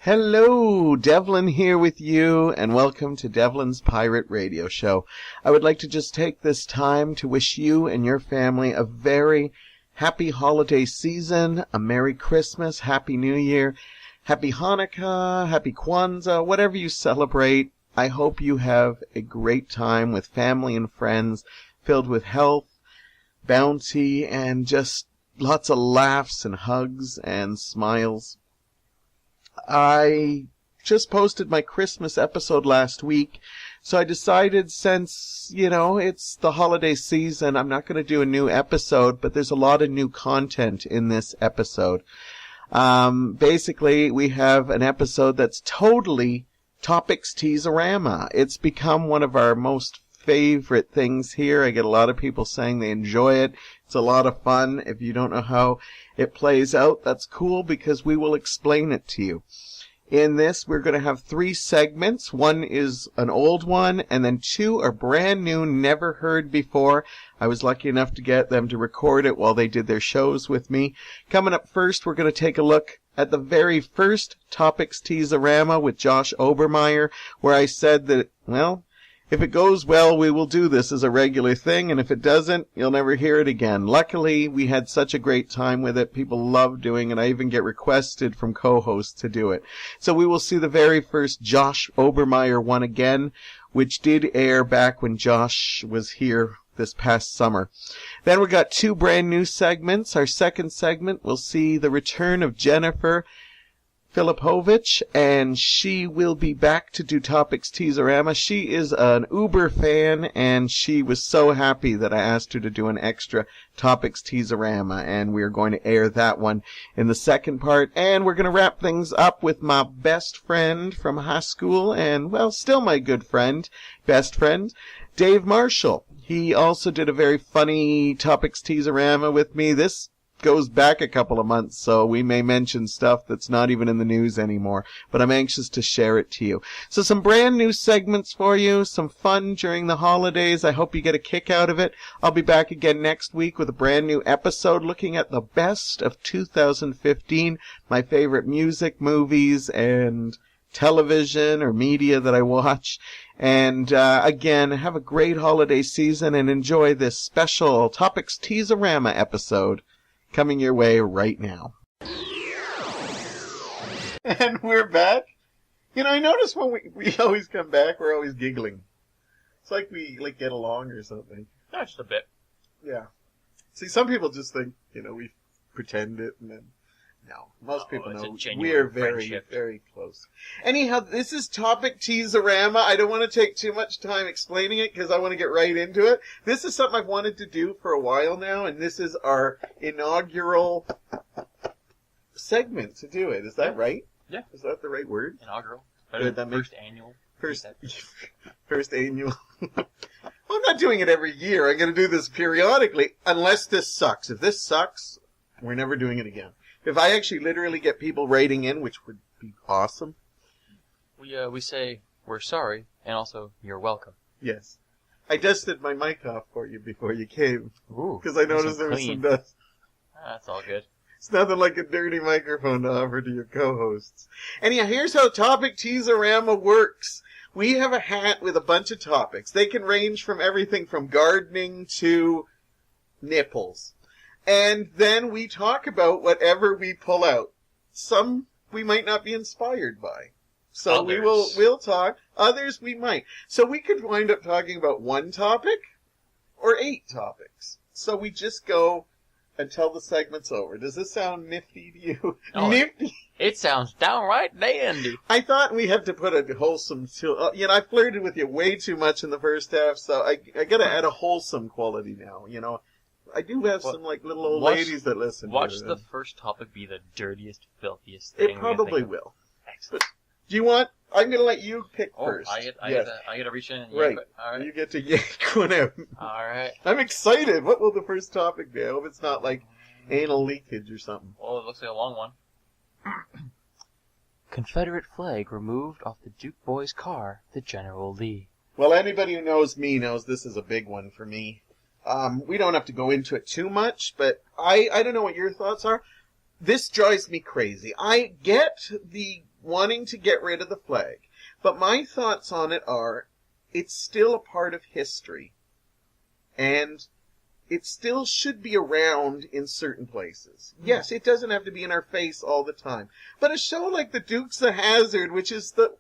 Hello, Devlin here with you, and welcome to Devlin's Pirate Radio Show. I would like to just take this time to wish you and your family a very happy holiday season, a Merry Christmas, Happy New Year, Happy Hanukkah, Happy Kwanzaa, whatever you celebrate. I hope you have a great time with family and friends, filled with health, bounty, and just lots of laughs and hugs and smiles. I just posted my Christmas episode last week, so I decided since, it's the holiday season, I'm not going to do a new episode, but there's a lot of new content in this episode. Basically, we have an episode that's totally Topics Tease-O-Rama. It's become one of our most favorite things here. I get a lot of people saying they enjoy it. It's a lot of fun. If you don't know how it plays out, that's cool because we will explain it to you. In this, we're going to have 3 segments. One is an old one, and then 2 are brand new, never heard before. I was lucky enough to get them to record it while they did their shows with me. Coming up first, we're going to take a look at the very first Topics Tease-O-Rama with Josh Obermeyer, where I said that, if it goes well, we will do this as a regular thing, and if it doesn't, you'll never hear it again. Luckily, we had such a great time with it. People love doing it. I even get requested from co-hosts to do it. So we will see the very first Josh Obermeyer one again, which did air back when Josh was here this past summer. Then we got 2 brand new segments. Our second segment, we'll see the return of Jennifer Filipowicz, and she will be back to do Topics Tease-O-Rama. She is an Uber fan, and she was so happy that I asked her to do an extra Topics Tease-O-Rama, and we are going to air that one in the second part. And we're going to wrap things up with my best friend from high school, and, still my good friend, best friend, Dave Marshall. He also did a very funny Topics Tease-O-Rama with me. This goes back a couple of months, so we may mention stuff that's not even in the news anymore, but I'm anxious to share it to you. So some brand new segments for you, some fun during the holidays. I hope you get a kick out of it. I'll be back again next week with a brand new episode looking at the best of 2015, my favorite music, movies, and television or media that I watch. And again, have a great holiday season and enjoy this special Topics Tease-O-Rama episode coming your way right now. And we're back. I notice when we always come back, we're always giggling. It's like we get along or something. No, just a bit. Yeah. See, some people just think, we pretend it, and then no. Most people know we are very, very close. Anyhow, this is Topic Tease-O-Rama. I don't want to take too much time explaining it because I want to get right into it. This is something I've wanted to do for a while now, and this is our inaugural segment to do it. Is that right? Yeah. Is that the right word? Inaugural. Good, First annual. First annual. I'm not doing it every year. I'm going to do this periodically, unless this sucks. If this sucks, we're never doing it again. If I actually literally get people writing in, which would be awesome. We say we're sorry, and also you're welcome. Yes. I dusted my mic off for you before you came. Ooh. Because I noticed there was some dust. That's all good. It's nothing like a dirty microphone to offer to your co-hosts. Anyhow, here's how Topic Tease-O-Rama works. We have a hat with a bunch of topics. They can range from everything from gardening to nipples. And then we talk about whatever we pull out. Some we might not be inspired by. So we'll talk. Others we might. So we could wind up talking about one topic or 8 topics. So we just go until the segment's over. Does this sound nifty to you? Oh, nifty? It sounds downright dandy. I thought we have to put a wholesome... I flirted with you way too much in the first half, so I got to add a wholesome quality now, I do have some little old ladies that listen. Watch the first topic be the dirtiest, filthiest thing. It probably will. Excellent. Do you want? I'm going to let you pick first. I get to reach in and yank right. it. All right. You get to yank one out. All right. I'm excited. What will the first topic be? I hope it's not like anal leakage or something. Well, it looks like a long one. Confederate flag removed off the Duke boy's car, the General Lee. Well, anybody who knows me knows this is a big one for me. We don't have to go into it too much, but I don't know what your thoughts are. This drives me crazy. I get the wanting to get rid of the flag. But my thoughts on it are, it's still a part of history. And it still should be around in certain places. Yes, it doesn't have to be in our face all the time. But a show like The Dukes of Hazzard, which is the,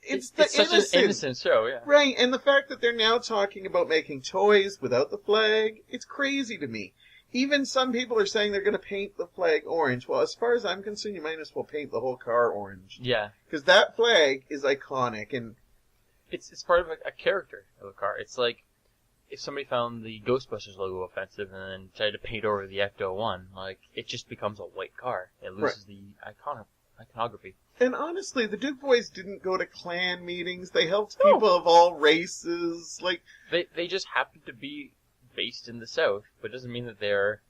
it's such an innocent show, yeah. Right, and the fact that they're now talking about making toys without the flag, it's crazy to me. Even some people are saying they're going to paint the flag orange. Well, as far as I'm concerned, you might as well paint the whole car orange. Yeah. Because that flag is iconic, and it's part of a character of a car. It's like if somebody found the Ghostbusters logo offensive and then tried to paint over the Ecto-1, like, it just becomes a white car. It loses the iconography. And honestly, the Duke boys didn't go to Klan meetings. They helped people of all races. Like, They just happen to be based in the South, but it doesn't mean that they're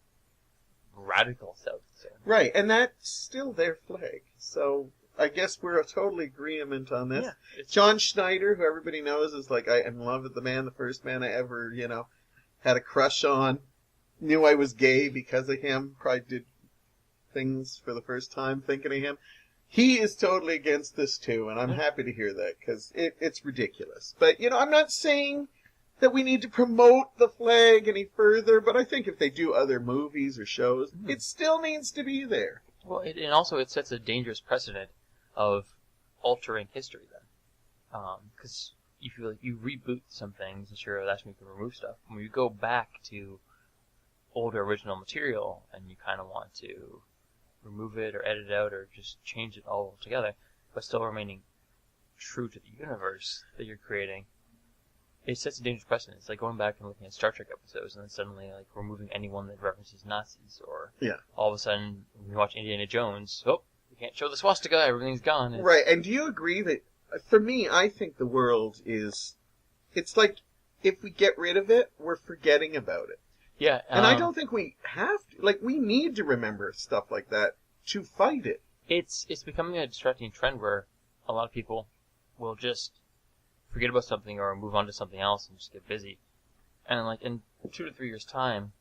radical South. So. Right, and that's still their flag. So I guess we're a total agreement on this. Yeah, John Schneider, who everybody knows is like, I am in love with the man, the first man I ever, had a crush on. Knew I was gay because of him. Probably did things for the first time thinking of him. He is totally against this too, and I'm happy to hear that, because it's ridiculous. But, I'm not saying that we need to promote the flag any further, but I think if they do other movies or shows, it still needs to be there. Well, and also it sets a dangerous precedent of altering history then. Because if you reboot some things, and sure, that's when you can remove stuff. When you go back to older original material, and you kind of want to remove it or edit it out or just change it all together, but still remaining true to the universe that you're creating, it sets a dangerous precedent. It's like going back and looking at Star Trek episodes and then suddenly like removing anyone that references Nazis, or all of a sudden when you watch Indiana Jones, you can't show the swastika, everything's gone. Right, and do you agree that, for me, I think the world it's like, if we get rid of it, we're forgetting about it. Yeah. And I don't think we have to. Like, we need to remember stuff like that to fight it. It's becoming a distracting trend where a lot of people will just forget about something or move on to something else and just get busy. And like in 2 to 3 years' time,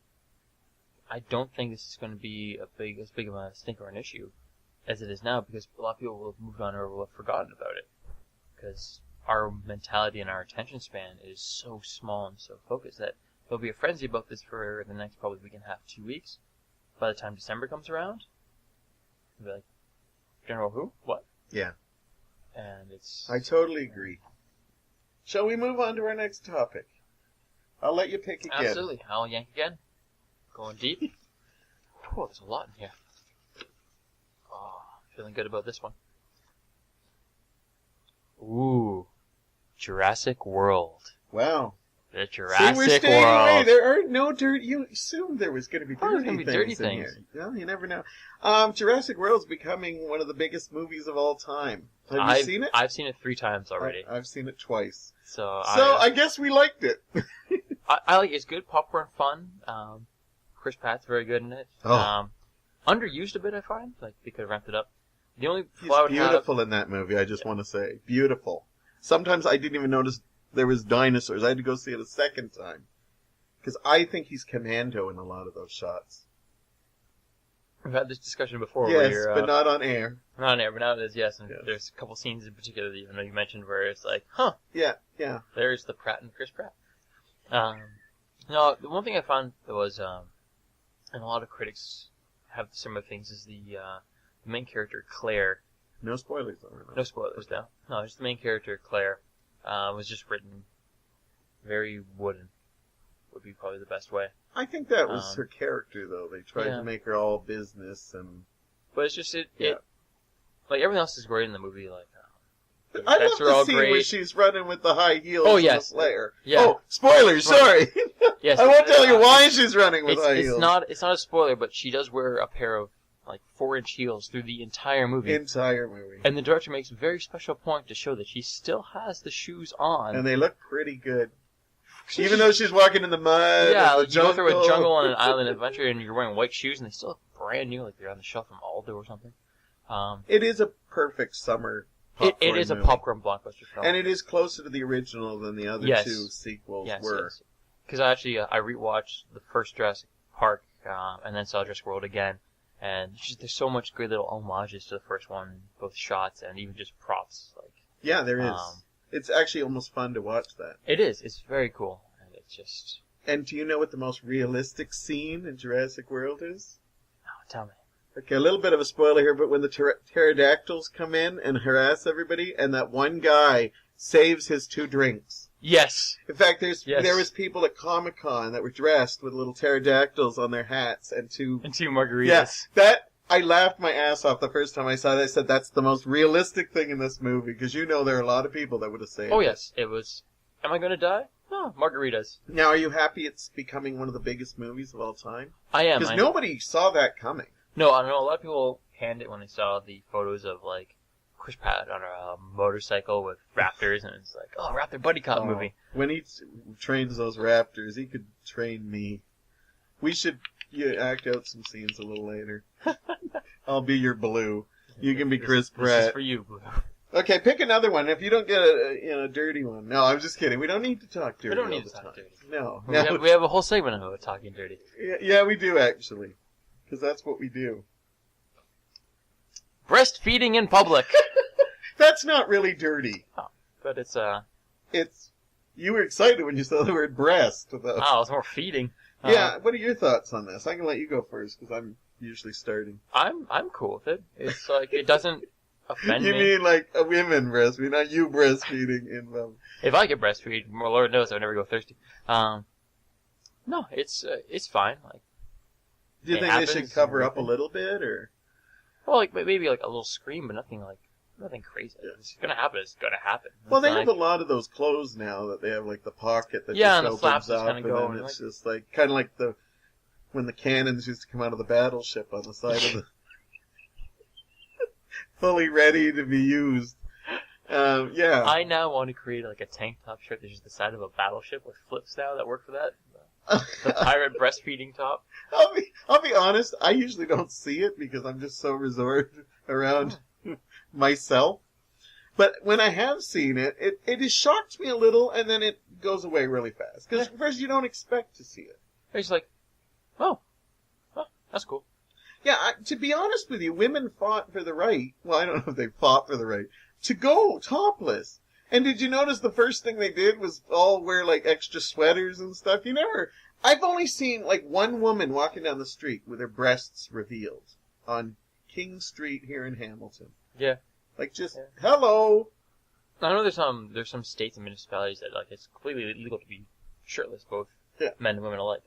I don't think this is going to be as big of a stink or an issue as it is now, because a lot of people will have moved on or will have forgotten about it. Because our mentality and our attention span is so small and so focused that there'll be a frenzy about this for the next probably week and a half, 2 weeks. By the time December comes around, they'll be like, General who? What? Yeah. And it's... I totally agree. Shall we move on to our next topic? I'll let you pick again. Absolutely. I'll yank again. Going deep. Oh, there's a lot in here. Oh, feeling good about this one. Ooh. Jurassic World. Wow. The Jurassic we're staying World. away. There are no dirt. You assumed there was going to be dirty things in here. Well, you never know. Jurassic World's becoming one of the biggest movies of all time. Have you seen it? I've seen it 3 times already. I've seen it twice. So I guess we liked it. I like it. It's good popcorn fun. Chris Pratt's very good in it. Underused a bit, I find. Like, they could have ramped it up. The only flaw He's beautiful in that movie, I just want to say. Beautiful. Sometimes I didn't even notice there was dinosaurs. I had to go see it a second time. Because I think he's commando in a lot of those shots. We've had this discussion before. Yes, where but not on air. Not on air, but now it is, yes. And there's a couple scenes in particular that you mentioned where it's like, huh. Yeah. There's the Pratt and Chris Pratt. No, the one thing I found that was, and a lot of critics have similar things, is the main character, Claire. No spoilers, though. No spoilers, no. No, just the main character, Claire, was just written very wooden. Would be probably the best way. I think that was her character, though. They tried to make her all business and... But it's just, it like, everything else is great in the movie, like... I love the scene where she's running with the high heels and the flare. Yeah. Oh, spoilers, sorry! Yes. I won't tell you why she's running with high heels. It's not a spoiler, but she does wear a pair of, like, 4-inch heels through the entire movie. And the director makes a very special point to show that she still has the shoes on. And they look pretty good. Even though she's walking in the mud. Yeah, like you go through a jungle on an island adventure and you're wearing white shoes and they still look brand new, like they're on the shelf from Aldo or something. It is a perfect summer popcorn It is movie. a popcorn blockbuster film. And it is closer to the original than the other two sequels were. Because I rewatched the first Jurassic Park and then saw Jurassic World again. And there's so much good little homages to the first one, both shots and even just props. Like, yeah, there is. It's actually almost fun to watch that. It is. It's very cool. And it's just... And do you know what the most realistic scene in Jurassic World is? Oh, tell me. Okay, a little bit of a spoiler here, but when the pterodactyls come in and harass everybody, and that one guy saves his 2 drinks. Yes. In fact, there was people at Comic-Con that were dressed with little pterodactyls on their hats and 2 margaritas. Yes, I laughed my ass off the first time I saw it. I said that's the most realistic thing in this movie, because there are a lot of people that would have saved it. Oh yes, it was. Am I going to die? No, margaritas. Now, are you happy it's becoming one of the biggest movies of all time? I am. Because nobody saw that coming. No, I know a lot of people panned it when they saw the photos of like Chris Pratt on a motorcycle with raptors, and it's like, oh, Raptor buddy cop movie. When he trains those raptors, he could train me. We should act out some scenes a little later. I'll be your Blue. You can be Chris Pratt. This is for you, Blue. Okay, pick another one. If you don't get a dirty one. No, I'm just kidding. We don't need to talk dirty. We don't need to talk dirty. No. We have a whole segment about talking dirty. Yeah, we do actually. Because that's what we do. Breastfeeding in public. That's not really dirty. Oh, but it's You were excited when you saw the word breast. Though. Oh, it's more feeding. Yeah, what are your thoughts on this? I can let you go first, because I'm usually starting. I'm cool with it. It's like, it doesn't offend me. You mean like a women breastfeeding, not you breastfeeding in them. If I could breastfeed, well, Lord knows I would never go thirsty. No, it's fine. Like, do you think they should cover up a little bit, or? Well, like maybe like a little scream, but nothing crazy. Yeah. It's gonna happen. It's gonna happen. Well, they have a lot of those clothes now that they have like the pocket that just and the flaps opens up, kind of go, and it's just like kind of like when the cannons used to come out of the battleship on the side of the fully ready to be used. Yeah. I now want to create like a tank top shirt that's just the side of a battleship with flips now that work for that. The pirate breastfeeding top. I'll be honest. I usually don't see it because I'm just so resorted around myself. But when I have seen it, it has shocked me a little, and then it goes away really fast. Because first you don't expect to see it. It's like, oh, that's cool. Yeah, to be honest with you, women fought for the right. Well, I don't know if they fought for the right to go topless. And did you notice the first thing they did was all wear like extra sweaters and stuff? I've only seen like one woman walking down the street with her breasts revealed on King Street here in Hamilton. Yeah. Like just, hello. I know there's some states and municipalities that like it's completely illegal to be shirtless, both men and women alike.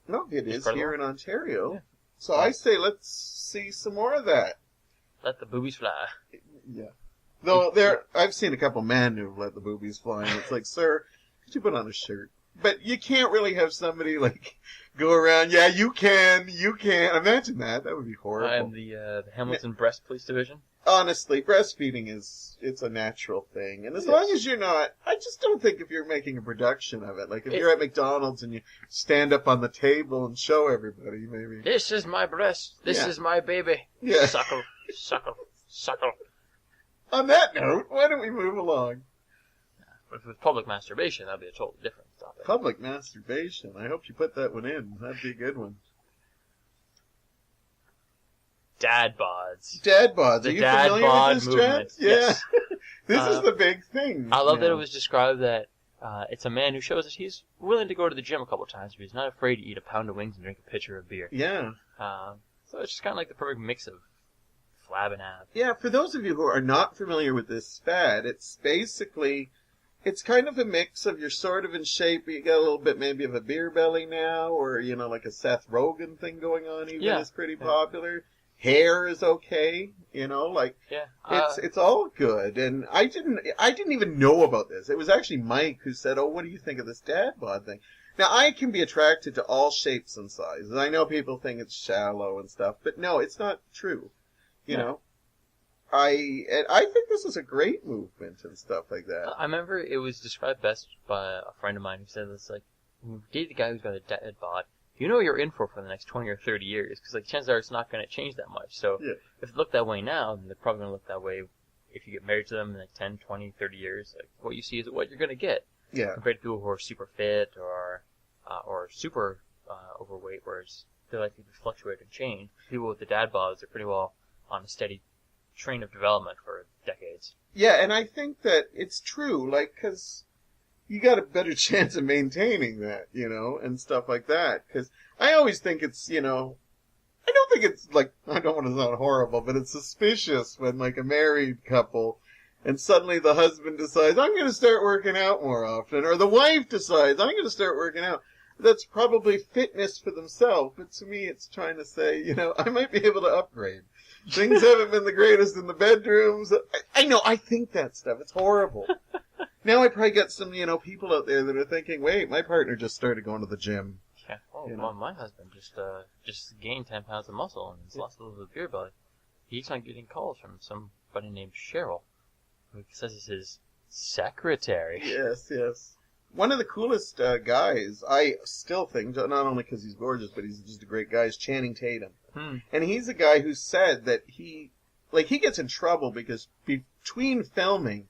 No, it is here in Ontario. Yeah. So I say let's see some more of that. Let the boobies fly. Yeah. Though I've seen a couple men who've let the boobies fly, and it's like, sir, could you put on a shirt? But you can't really have somebody like go around. Yeah, you can. Imagine that. That would be horrible. I am the Hamilton Breast Police Division. Honestly, breastfeeding it's a natural thing, and as long as you're not, I just don't think if you're making a production of it, like if you're at McDonald's and you stand up on the table and show everybody, maybe. This is my breast. This is my baby. Yeah. Suckle, suckle, suckle. On that note, why don't we move along? But if it was public masturbation, that'd be a totally different topic. Public masturbation. I hope you put that one in. That'd be a good one. Dad bods. Dad bods. Are you familiar with this trend? Yeah. Yes. This is the big thing. I love that it was described that it's a man who shows that he's willing to go to the gym a couple times, but he's not afraid to eat a pound of wings and drink a pitcher of beer. Yeah. So it's just kind of like the perfect mix of flab and ab. Yeah, for those of you who are not familiar with this fad, it's basically, it's kind of a mix of you're sort of in shape, but you got a little bit maybe of a beer belly now, or, like a Seth Rogen thing going on even is pretty popular. Hair is okay, it's all good. And I didn't even know about this. It was actually Mike who said, "Oh, what do you think of this dad bod thing?" Now, I can be attracted to all shapes and sizes. I know people think it's shallow and stuff, but no, it's not true. You know, I think this is a great movement and stuff like that. I remember it was described best by a friend of mine who said this, like, date the guy who's got a dad bod. You know what you're in for the next 20 or 30 years, because like chances are it's not going to change that much. So if it looked that way now, then they're probably going to look that way if you get married to them in like 10, 20, 30 years. Like, what you see is what you're going to get. Yeah. Compared to people who are super fit or super overweight, whereas they like to fluctuate and change. People with the dad bods are pretty well on a steady train of development for decades. Yeah, and I think that it's true, like, because you got a better chance of maintaining that, you know, and stuff like that. Because I always think it's, you know, I don't think it's, like, I don't want to sound horrible, but it's suspicious when, like, a married couple, and suddenly the husband decides, I'm going to start working out more often, or the wife decides, I'm going to start working out. That's probably fitness for themselves, but to me it's trying to say, you know, I might be able to upgrade. Things haven't been the greatest in the bedrooms. I know, I think that stuff. It's horrible. Now I probably got some, you know, people out there that are thinking, wait, my partner just started going to the gym. Yeah. Oh, You know? well, my husband just gained 10 pounds of muscle and he's lost a little bit of beer belly. He's not getting calls from somebody named Cheryl, who says it's his secretary. Yes, yes. One of the coolest guys, I still think, not only because he's gorgeous, but he's just a great guy, is Channing Tatum. And he's a guy who said that he gets in trouble because between filming,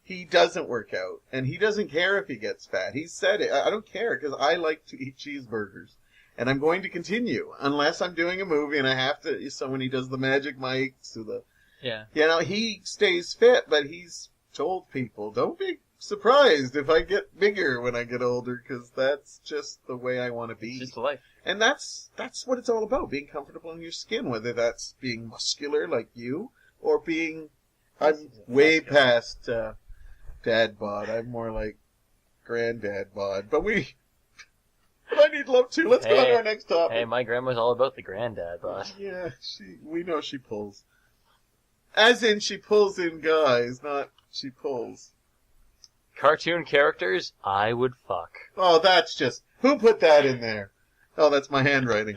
he doesn't work out. And he doesn't care if he gets fat. He said it. I don't care because I like to eat cheeseburgers. And I'm going to continue unless I'm doing a movie and I have to, so when he does the Magic Mics or the, Yeah. you know, he stays fit, but he's told people, don't be surprised if I get bigger when I get older, because that's just the way I want to be. It's just life. And that's what it's all about, being comfortable in your skin, whether that's being muscular like you, or being, I'm way past dad bod. I'm more like granddad bod. But I need love too. Let's go on to our next topic. Hey, my grandma's all about the granddad bod. Yeah, we know she pulls. As in, she pulls in guys, not she pulls. Cartoon characters I would fuck. Oh, that's just... Who put that in there? Oh, that's my handwriting.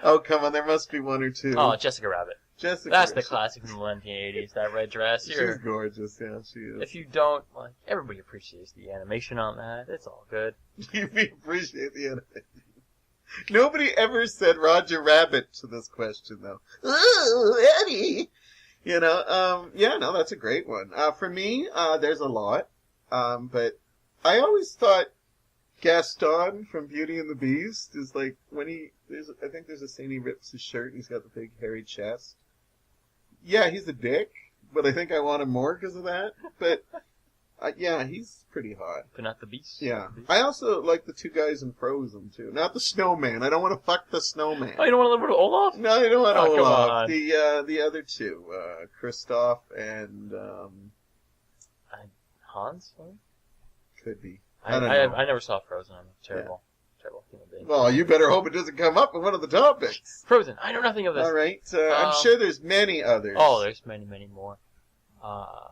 Oh, come on, there must be one or two. Oh, Jessica Rabbit. Jessica. That's the classic from the 1980s, that red dress. She's gorgeous, yeah, she is. If you don't, like, everybody appreciates the animation on that. It's all good. We appreciate the animation. Nobody ever said Roger Rabbit to this question, though. Ooh, Eddie! You know, yeah, no, that's a great one. For me, there's a lot. But I always thought Gaston from Beauty and the Beast is like, when I think there's a scene he rips his shirt and he's got the big hairy chest. Yeah, he's a dick, but I think I want him more because of that. But, yeah, he's pretty hot. But not the Beast. Yeah. I also like the two guys in Frozen, too. Not the snowman. I don't want to fuck the snowman. Oh, you don't want to live with Olaf? No, I don't want Oh, come Olaf. on. The other two, Kristoff and, Hans? could be. I don't know. I never saw Frozen. I'm a terrible human being. Well, you better hope it doesn't come up in one of the topics. Frozen. I know nothing of this. All right. I'm sure there's many others. Oh, there's many, many more. Well,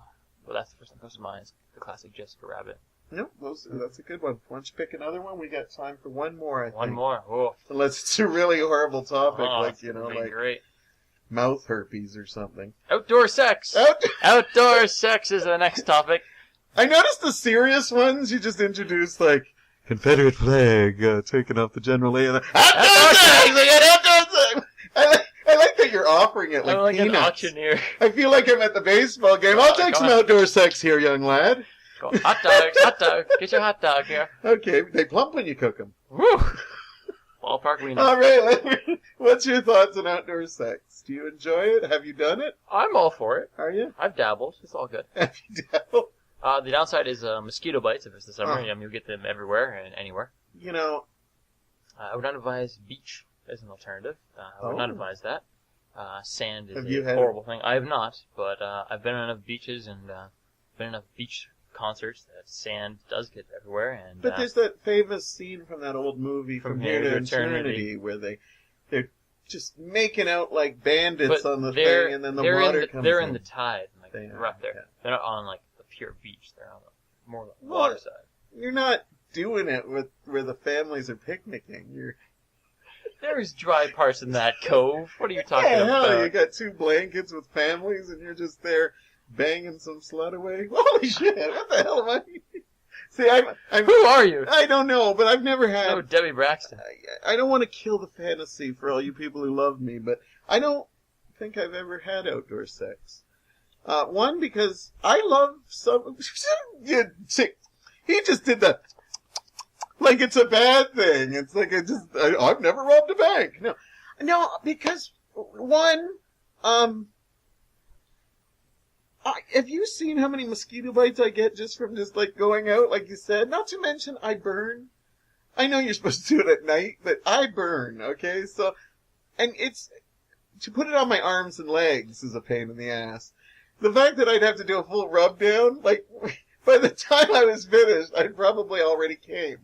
that's the first thing that comes to mind is the classic Jessica Rabbit. Nope, that's a good one. Why don't you pick another one? We got time for one more, I think. One more. Oh. Unless it's a really horrible topic, like, you know, like great. mouth herpes or something. Outdoor sex. Outdoor sex is the next topic. I noticed the serious ones you just introduced, like, Confederate flag taken off the General Lee. And outdoor sex! I got outdoor sex! I like that you're offering it like, I'm like peanuts. an auctioneer. I feel like I'm at the baseball game. I'll take some outdoor sex here, young lad. Go, hot dog. Get your hot dog here. Okay, they plump when you cook them. Woo! Ballpark we know. All right, what's your thoughts on outdoor sex? Do you enjoy it? Have you done it? I'm all for it. Are you? I've dabbled. It's all good. Have you dabbled? The downside is mosquito bites if it's the summer. You'll get them everywhere and anywhere. You know, I would not advise beach as an alternative. I would not advise that. Sand is a horrible thing. I have not, but I've been on enough beaches and been on enough beach concerts that sand does get everywhere. And but there's that famous scene from that old movie From Here to Eternity where they're just making out like bandits on the thing, and then the water comes in. They're in the tide, like they're up there. Yeah. They're not on like the pure beach. They're on more the water side. You're not doing it with where the families are picnicking. There's dry parts in that cove. What are you talking about? about? You got two blankets with families, and you're just there banging some slut away. Holy shit! What the hell am I? See, I'm. Who are you? I don't know, but I've never had. Oh, Debbie Braxton. I don't want to kill the fantasy for all you people who love me, but I don't think I've ever had outdoor sex. One, because I love some. He just did the. Like it's a bad thing. It's like I've never robbed a bank. No, because one, have you seen how many mosquito bites I get just from like going out, like you said? Not to mention I burn. I know you're supposed to do it at night, but I burn, okay? So, and to put it on my arms and legs is a pain in the ass. The fact that I'd have to do a full rub down, like, by the time I was finished, I'd probably already came.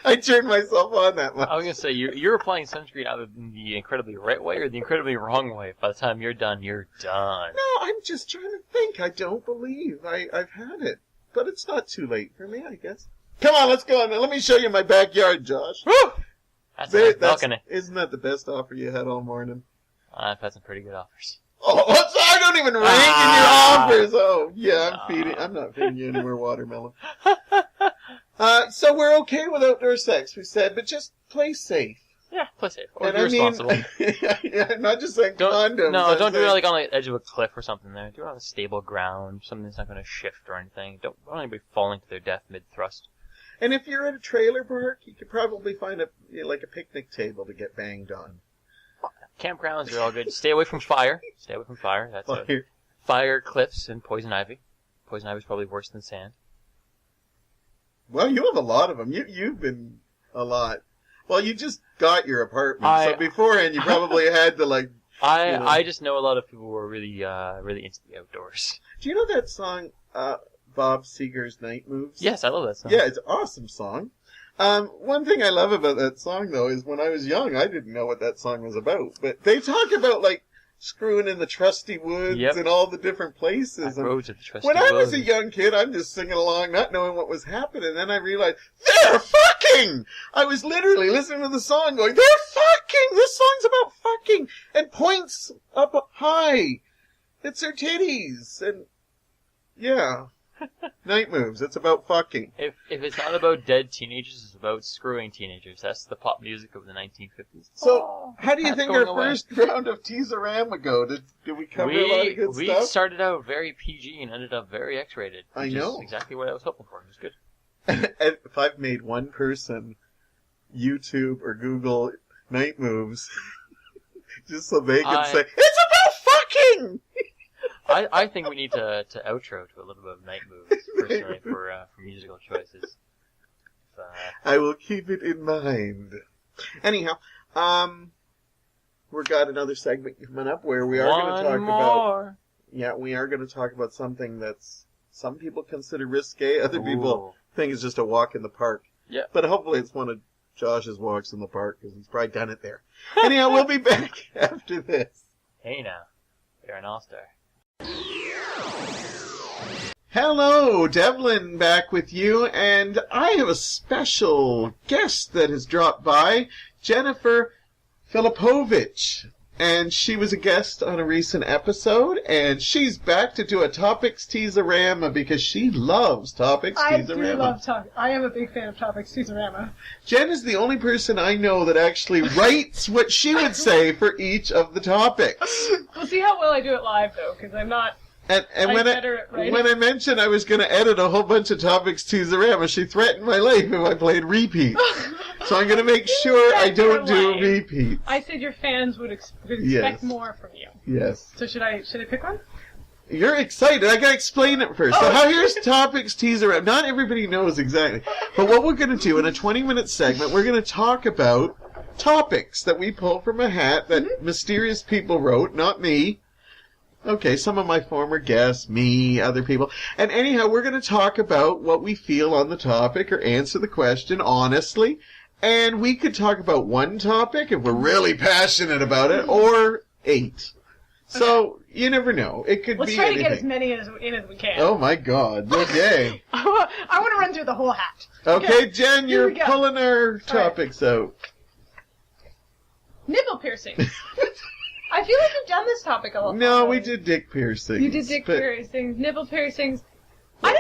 I turned myself on that much. I was going to say, you're applying sunscreen either the incredibly right way or the incredibly wrong way. By the time you're done, you're done. No, I'm just trying to think. I don't believe I've had it. But it's not too late for me, I guess. Come on, let's go on. Let me show you my backyard, Josh. Woo! That's a nice balcony. Isn't that the best offer you had all morning? I've had some pretty good offers. Oh, I don't even rank in your offers. Oh, yeah, I'm not feeding you any more watermelon. So we're okay with outdoor sex, we said, but just play safe. Yeah, play safe. Or be responsible. Yeah, I'm not just saying condoms. No, don't do it like on the edge of a cliff or something there. Do it on a stable ground, something that's not going to shift or anything. Don't anybody falling to their death mid-thrust. And if you're at a trailer park, you could probably find a picnic table to get banged on. Campgrounds are all good. Stay away from fire. Stay away from fire. That's it. Fire, cliffs, and poison ivy. Poison ivy is probably worse than sand. Well, you have a lot of them. You've been a lot. Well, you just got your apartment, so beforehand you probably had to I just know a lot of people who are really into the outdoors. Do you know that song, Bob Seger's Night Moves? Yes, I love that song. Yeah, it's an awesome song. One thing I love about that song, though, is when I was young, I didn't know what that song was about. But they talk about, screwing in the trusty woods and all the different places. Roads of the trusty when I was a young kid, I'm just singing along, not knowing what was happening. Then I realized, they're fucking! I was literally listening to the song going, they're fucking! This song's about fucking! And points up high. It's her titties. And, yeah. Night Moves. It's about fucking. If it's not about dead teenagers, it's about screwing teenagers. That's the pop music of the 1950s. So, how do you think our first round of Tease-O-Rama go? Did we cover a lot of good stuff? We started out very PG and ended up very X-rated. I know. Exactly what I was hoping for. It was good. And if I've made one person YouTube or Google Night Moves, just so they can say, it's about fucking! I think we need to outro to a little bit of Night Moves, personally, for musical choices. I will keep it in mind. Anyhow, we've got another segment coming up where we are going to talk about... Yeah, we are going to talk about something that's some people consider risque, other people think it's just a walk in the park. Yeah. But hopefully it's one of Josh's walks in the park, because he's probably done it there. Anyhow, we'll be back after this. Hey now, you're an all-star. Hello, Devlin back with you, and I have a special guest that has dropped by, Jennifer Filipowicz. And she was a guest on a recent episode, and she's back to do a Topics Tease-O-Rama because she loves Topics Tease-O-Rama. I do love Topics. I am a big fan of Topics Tease-O-Rama. Jen is the only person I know that actually writes what she would say for each of the topics. We'll see how well I do it live, though, because I'm not... And when I mentioned I was going to edit a whole bunch of Topics Tease-O-Rama, she threatened my life if I played repeats. So I'm going to make sure I don't do repeats. I said your fans would expect more from you. Yes. So should I pick one? You're excited. I got to explain it first. So here's Topics Tease-O-Rama. Not everybody knows exactly. But what we're going to do in a 20-minute segment, we're going to talk about topics that we pull from a hat that mysterious people wrote, not me. Okay, some of my former guests, me, other people. And anyhow, we're going to talk about what we feel on the topic or answer the question honestly. And we could talk about one topic if we're really passionate about it, or 8. So, you never know. It could Let's be try anything. to get as many in as we can. Oh my God. Okay. I want to run through the whole hat. Okay, Jen, you're pulling our topics out. Nipple piercings. I feel like we've done this topic a lot. No, we did dick piercings. You did dick piercings, nipple piercings. I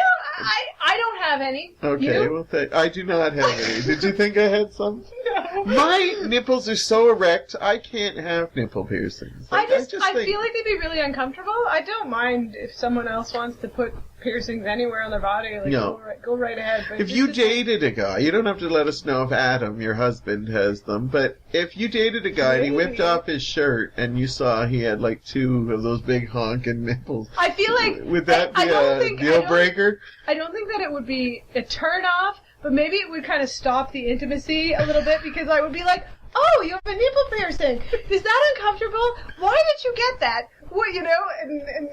don't have any. Okay, you? well, I do not have any. Did you think I had some? No. My nipples are so erect, I can't have nipple piercings. I think- feel like they'd be really uncomfortable. I don't mind if someone else wants to put piercings anywhere on their body. Like, No. go right ahead. But if you dated a guy, you don't have to let us know if Adam, your husband, has them, but if you dated a guy and he whipped off his shirt and you saw he had like 2 of those big honking nipples, I feel like would that be a deal breaker? I don't think that it would be a turn off, but maybe it would kind of stop the intimacy a little bit because I would be like, oh, you have a nipple piercing. Is that uncomfortable? Why did you get that? What, you know,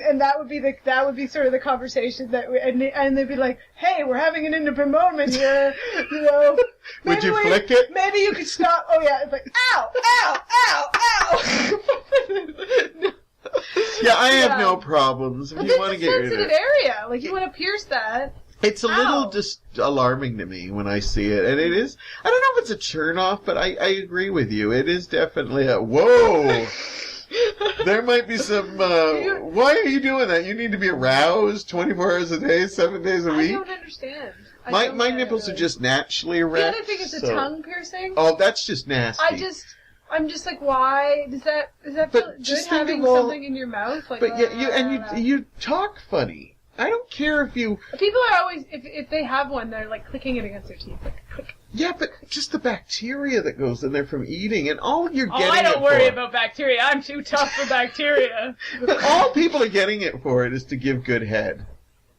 and that would be sort of the conversation and they'd be like, hey, we're having an intimate moment here, you know. Would you flick it? Maybe you could stop. Oh yeah, it's like, ow, ow, ow, ow. Yeah, I have no problems. If But you it's want a to get rid of sensitive it. area. Like, you want to pierce that. It's a little Ow. just alarming to me when I see it, and it is. I don't know if it's a turn off, but I agree with you. It is definitely a whoa. There might be some. Why are you doing that? You need to be aroused 24 hours a day, 7 days a I week. don't understand. My nipples are just naturally The erect. other thing is the so- tongue piercing. Oh, that's just nasty. I'm just like, why does that But feel good just think having of all- something in your mouth? Like, But yeah, you talk funny. I don't care if you. people are always if they have one, they're like clicking it against their teeth, like click. Yeah, but just the bacteria that goes in there from eating, and all you're Oh, getting I don't it worry for. about bacteria. I'm too tough for bacteria. All people are getting it for it is to give good head.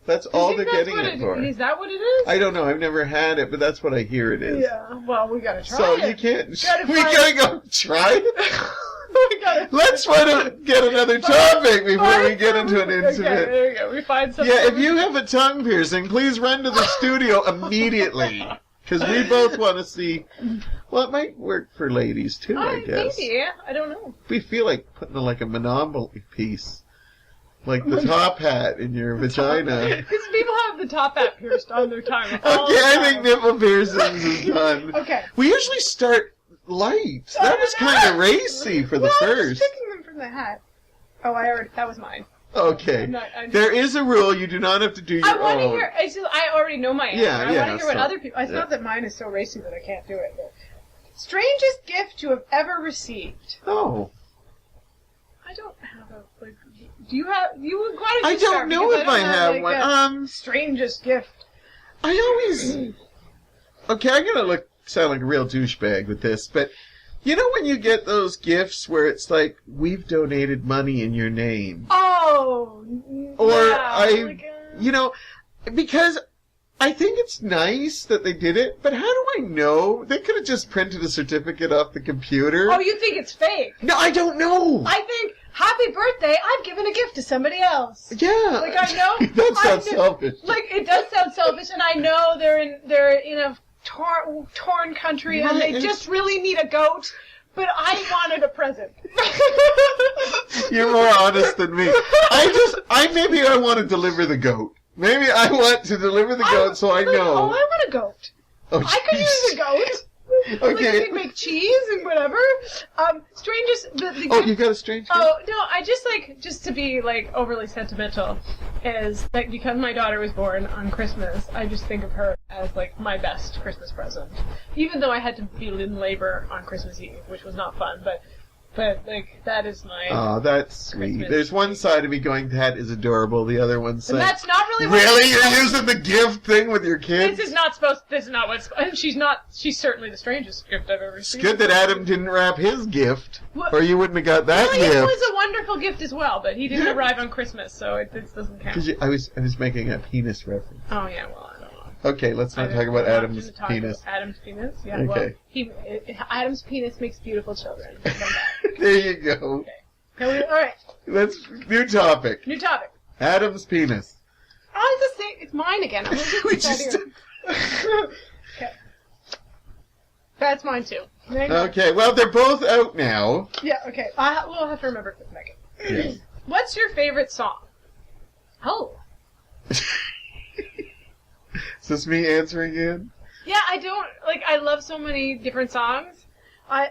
That's all they're getting it for. Is that what it is? I don't know. I've never had it, but that's what I hear it is. Yeah. Well, we gotta try So it. you can't. Gotta We find- gotta go try it. we gotta. Let's get another topic before we get into an Okay, intimate. there you go. We find something. Yeah, if you have a tongue piercing, please run to the studio immediately. Because we both want to see. Well, it might work for ladies too, I guess. Maybe. I don't know. We feel like putting like a Monopoly piece. Like the top hat in your vagina. Because people have the top hat pierced on their tongue. all Okay, the I time. think nipple piercings is done. Okay. We usually start light. That was kind of racy for the well, I was first. picking them from the hat. Oh, that was mine. Okay. I'm There is a rule. You do not have to do your I want to own. hear. I already know my answer. Yeah, I yeah, want to hear what so- other people. It's yeah. not that mine is so racy that I can't do it. But strangest gift you have ever received. Oh. I don't have a. Like, do you have? You would quite. I don't know if I have one. Strangest gift. I always. Okay, I'm gonna sound like a real douchebag with this, but you know when you get those gifts where it's like, we've donated money in your name, Oh. or yeah, you know, because I think it's nice that they did it, but how do I know? They could have just printed a certificate off the computer. Oh, you think it's fake? No, I don't know. I think, happy birthday, I've given a gift to somebody else. Yeah. Like, I know. That sounds selfish. Like, it does sound selfish, and I know they're in a torn country, and they Right. just really need a goat, but I wanted a present. You're more honest than me. Maybe I want to deliver the goat. Maybe I want to deliver the goat so I know. Oh, I want a goat. Oh, I could use a goat. Like, Okay. we could make cheese and whatever. Strangest. Oh, you got a strange gift? Oh, no, I just to be, like, overly sentimental, is, like, because my daughter was born on Christmas, I just think of her as, like, my best Christmas present. Even though I had to be in labor on Christmas Eve, which was not fun, but like, that is my... Oh, that's sweet. Christmas. There's one side of me going, that is adorable. The other one saying, and that's not really what... really? You're using the gift thing with your kids? This is not what's... And she's certainly the strangest gift I've ever It's received. good that Adam didn't wrap his gift, What? or you wouldn't have got that Well, it gift. was a wonderful gift as well, but he didn't arrive on Christmas, so it doesn't count. 'Cause I was making a penis reference. Oh, yeah, well, I don't know. Okay, let's not talk about Adam's penis. Adam's penis? Yeah, Okay. well, Adam's penis makes beautiful children. Come back. There you go. Okay. Alright, That's new topic. new topic. Adam's penis. Oh, it's the same. It's mine again. I'm gonna We get this just- out here. Okay. That's mine too. Hang on. Okay, well, they're both out now. Yeah, okay. We'll have to remember for a second. Yes. What's your favorite song? Oh. Is this me answering again? Yeah, I love so many different songs. I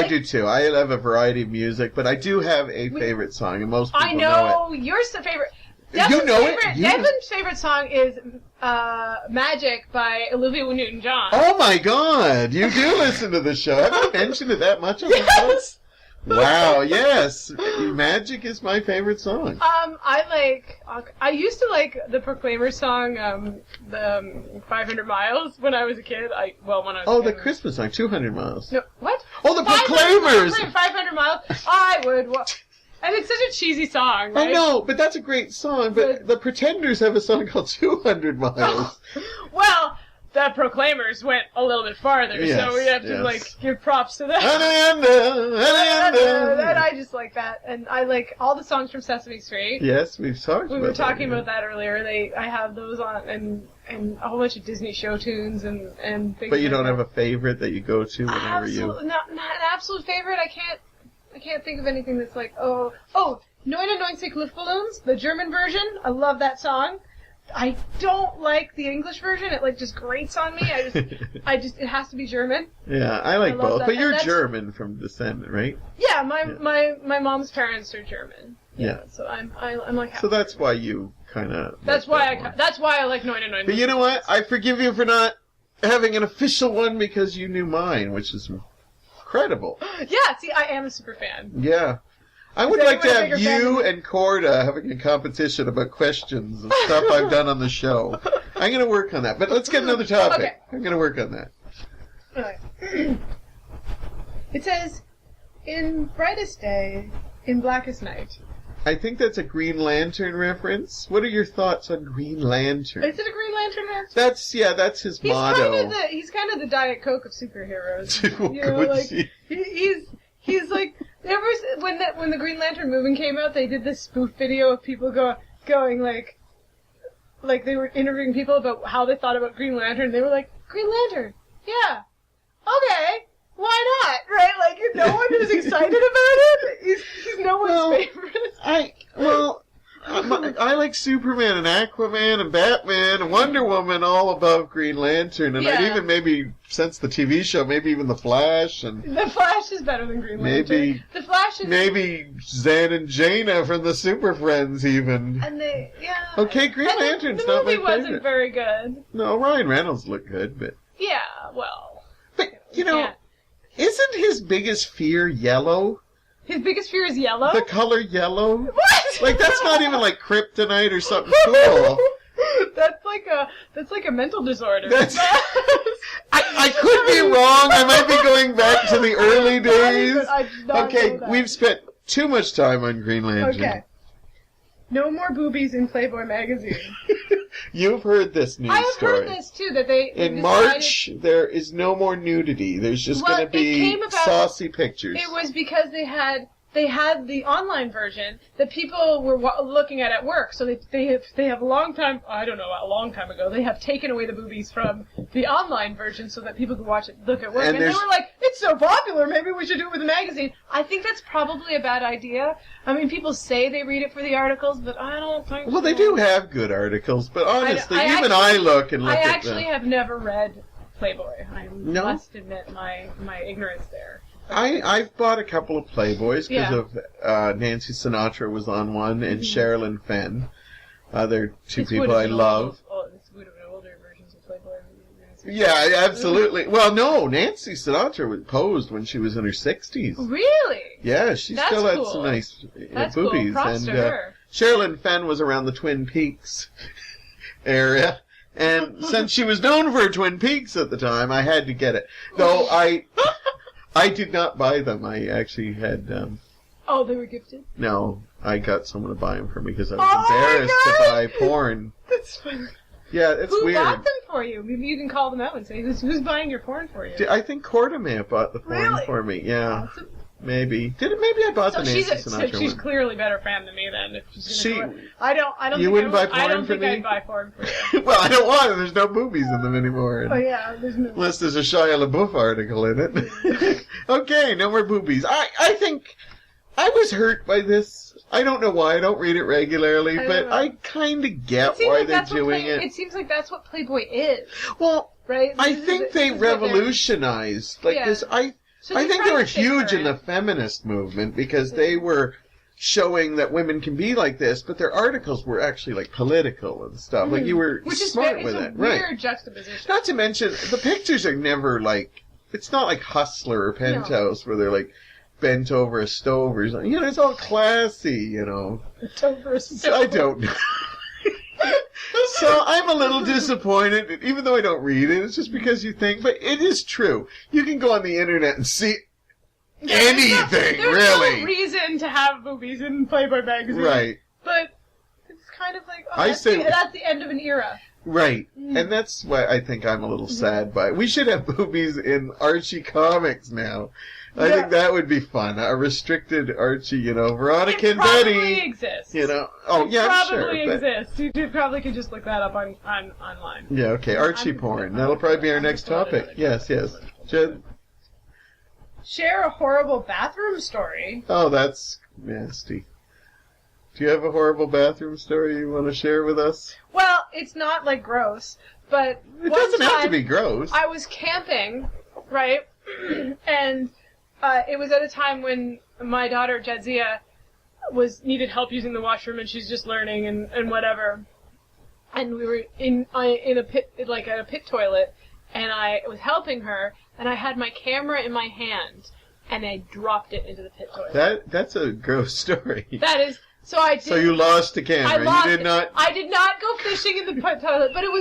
do too. I have a variety of music, but I do have a favorite song, and most people I know know your favorite. Devlin's favorite song is Magic by Olivia Newton-John. Oh my God! You do listen to the show. Have I mentioned it that much on the show? Wow, yes. Magic is my favorite song. I used to like the Proclaimers song, 500 Miles when I was a kid. When I was the Christmas song, 200 Miles. No, what? Oh, the Proclaimers! 500 Miles. I would walk. And it's such a cheesy song, right? I know, but that's a great song. But the Pretenders have a song called 200 Miles. Well, the Proclaimers went a little bit farther, so we have to give props to that. And I just like that, and I like all the songs from Sesame Street. Yes, we've talked. We were talking about that earlier. I have those on, and a whole bunch of Disney show tunes and things. But you don't have a favorite that you go to whenever not an absolute favorite. I can't think of anything that's like 99 Luftballons, the German version. I love that song. I don't like the English version. It just grates on me. It has to be German. Yeah, I like both. That. But you're German from descent, right? Yeah, my mom's parents are German. Yeah. So I'm like. So that's why you kind of. That's why I like 99. But you know what? I forgive you for not having an official one because you knew mine, which is incredible. Yeah. See, I am a super fan. Yeah. I would like to have you and Corda having a competition about questions and stuff I've done on the show. I'm going to work on that. But let's get another topic. Okay. I'm going to work on that. Okay. It says, in brightest day, in blackest night. I think that's a Green Lantern reference. What are your thoughts on Green Lantern? Is it a Green Lantern reference? That's his motto. He's kind of the Diet Coke of superheroes. He's like, when the Green Lantern movie came out, they did this spoof video of people going like they were interviewing people about how they thought about Green Lantern. They were like, Green Lantern, yeah, okay, why not? Right? Like, no one was excited about it. He's no one's favorite. I like Superman and Aquaman and Batman and Wonder Woman all above Green Lantern, and I'd even maybe, since the TV show, maybe even The Flash. And The Flash is better than Green Lantern. The Flash is... Maybe Zan and Jaina from the Super Friends even. And Okay, Green Lantern's not my favorite. The movie wasn't very good. No, Ryan Reynolds looked good, but... Yeah, well... But, isn't his biggest fear yellow? His biggest fear is yellow? The color yellow? What? Like, that's not even like kryptonite or something cool. That's like a mental disorder. I could be wrong. I might be going back to the early days. Okay, we've spent too much time on Green Lantern. Okay. No more boobies in Playboy magazine. You've heard this news story. I have heard this too, that they in March, there is no more nudity. There's just going to be saucy pictures. It was because they had the online version that people were looking at work. So they have a long time, I don't know, a long time ago, they have taken away the boobies from the online version so that people could look at work. And they were like, it's so popular, maybe we should do it with a magazine. I think that's probably a bad idea. I mean, people say they read it for the articles, but I don't think Well, they do have good articles, but honestly, I look at them. I actually have never read Playboy. I must admit my ignorance there. I've bought a couple of Playboys because of Nancy Sinatra was on one, and Sherilyn Fenn. They're two people I love. This would have been older versions of Playboy. Yeah, absolutely. Well, no, Nancy Sinatra was posed when she was in her 60s. Really? Yeah, she still had some nice boobies. Cool. Props to her. Sherilyn Fenn was around the Twin Peaks area. And since she was known for Twin Peaks at the time, I had to get it. Though I did not buy them. I actually had... they were gifted? No, I got someone to buy them for me because I was embarrassed to buy porn. That's funny. Yeah, it's weird. Who bought them for you? Maybe you can call them out and say, who's buying your porn for you? I think Corda may have bought the porn for me. Yeah. Awesome. Maybe. Maybe I bought the Nancy Sinatra one. She's clearly a better fan than me then. If she's I don't you wouldn't buy porn for me? I don't think I'd buy porn for you. Well, I don't want it. There's no boobies in them anymore. Oh yeah, there's no. Unless there's a Shia LaBeouf article in it. Okay, no more boobies. I think I was hurt by this. I don't know why. I don't read it regularly, but I kind of get why they're doing it. It seems like that's what Playboy is. Well, right? I think they revolutionized this. I think they were huge in the feminist movement because they were showing that women can be like this, but their articles were actually like political and stuff. Like you were smart with it, right? Weird juxtaposition. Not to mention the pictures are never like it's not like Hustler or Penthouse where they're like bent over a stove or something. You know, it's all classy. You know, Bent over a stove. I don't know. So I'm a little disappointed, even though I don't read it. It's just because you think, but it is true. You can go on the internet and see anything, there's really. no reason to have movies in Playboy magazine. Right. But it's kind of like, I say- that's the end of an era. Right. And that's why I think I'm a little sad by it. We should have movies in Archie comics now. I think that would be fun. A restricted Archie, you know, Veronica and Betty. It probably exists. You know, oh yeah, I'm sure. Probably exists. You probably could just look that up online. Yeah, okay, Archie porn. That'll probably be our next topic. Yes. Jen? Share a horrible bathroom story. Oh, that's nasty. Do you have a horrible bathroom story you want to share with us? Well, it's not like gross, but It doesn't have to be gross. I was camping, right? And it was at a time when my daughter Jadzia needed help using the washroom, and she's just learning and whatever. And we were in a pit, like at a pit toilet, and I was helping her, and I had my camera in my hand, and I dropped it into the pit toilet. That's a gross story. That is. So I did. So you lost the camera. You did not. I did not go fishing in the toilet, but it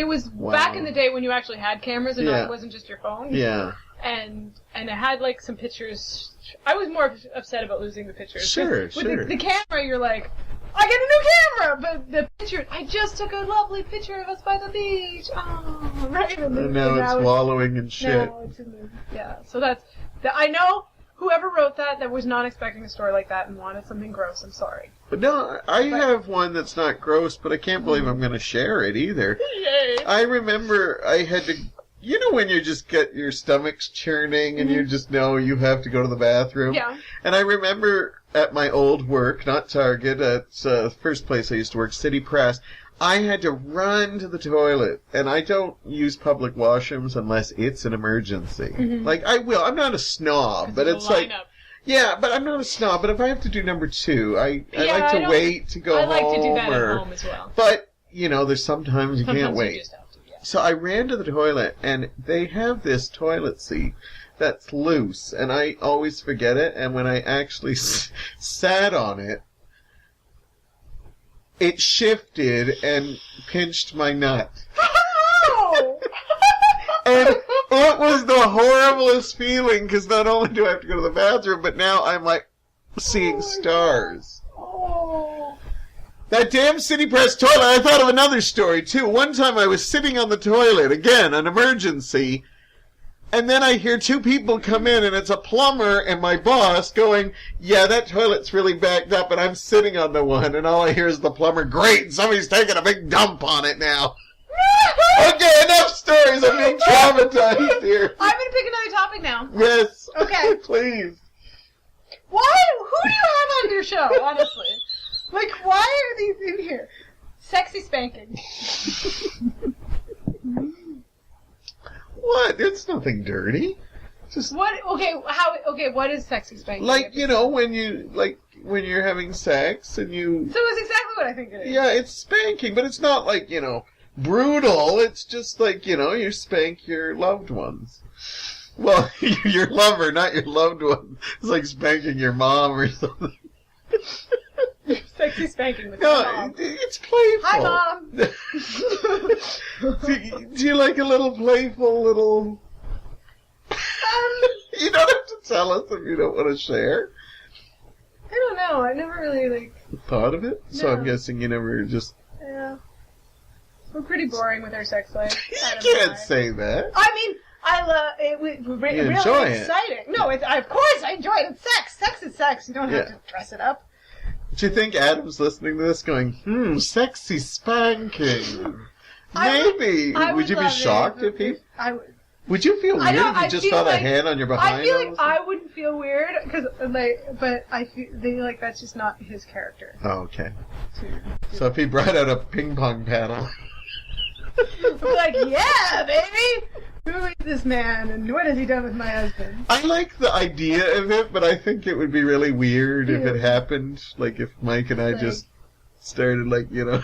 was Wow. back in the day when you actually had cameras and it wasn't just your phone. Yeah. And it had like some pictures. I was more upset about losing the pictures. Sure. With the camera, you're like, I get a new camera, but the picture, I just took a lovely picture of us by the beach. Oh, right. And now it's wallowing in shit. Now it's in so I know. Whoever wrote that was not expecting a story like that and wanted something gross. I'm sorry. But no, I have one that's not gross, but I can't believe I'm going to share it either. Yay. I remember I had to, you know when you just get your stomach's churning and you just know you have to go to the bathroom? Yeah. And I remember at my old work, not Target, at the first place I used to work, City Press, I had to run to the toilet, and I don't use public washrooms unless it's an emergency. Like, I will. I'm not a snob, but it's like... Yeah, but I'm not a snob, but if I have to do number 2, I like to wait to go home. I like to do that at home as well. But, you know, there's sometimes you can't wait. You just have to, yeah. So I ran to the toilet, and they have this toilet seat that's loose, and I always forget it, and when I actually sat on it, it shifted and pinched my nut. Oh! And it was the horriblest feeling, because not only do I have to go to the bathroom, but now I'm like seeing stars. Oh. That damn City Press toilet, I thought of another story too. One time I was sitting on the toilet, again, an emergency, and then I hear 2 people come in, and it's a plumber and my boss going, yeah, that toilet's really backed up, and I'm sitting on the one, and all I hear is the plumber, great, somebody's taking a big dump on it now. Okay, enough stories, I'm being traumatized here. I'm going to pick another topic now. Yes. Okay. Please. Why? Who do you have on your show, honestly? Like, why are these in here? Sexy spanking. What? It's nothing dirty. Just What? Okay, what is sexy spanking? like, you know, when you're having sex and you... So it's exactly what I think it is. Yeah, it's spanking, but it's not like, you know, brutal. It's just like, you know, you spank your loved ones. Well, your lover, not your loved one. It's like spanking your mom or something. Sexy spanking with my No, mom. it's playful. Hi, Mom. Do you like a little playful little... You don't have to tell us if you don't want to share. I don't know. I never really, Thought of it? So I'm No. guessing you never just... yeah. We're pretty boring with our sex life. You Adam and can't I. say that. I mean, I love it. Really enjoy it. exciting. No, of course I enjoy it. It's sex. Sex is sex. You don't have Yeah. to dress it up. Do you think Adam's listening to this going, sexy spanking? I Maybe. Would you be love shocked it. if he... I would. Would you feel weird if you just feel felt a like- hand on your behind? I feel like nose? I wouldn't feel weird but I feel that's just not his character. Oh, okay. So if he brought out a ping pong paddle... I'd be like, yeah, baby, Who is this man, and what has he done with my husband? I like the idea of it, but I think it would be really weird if it happened. Like, if Mike and I just started, like, you know...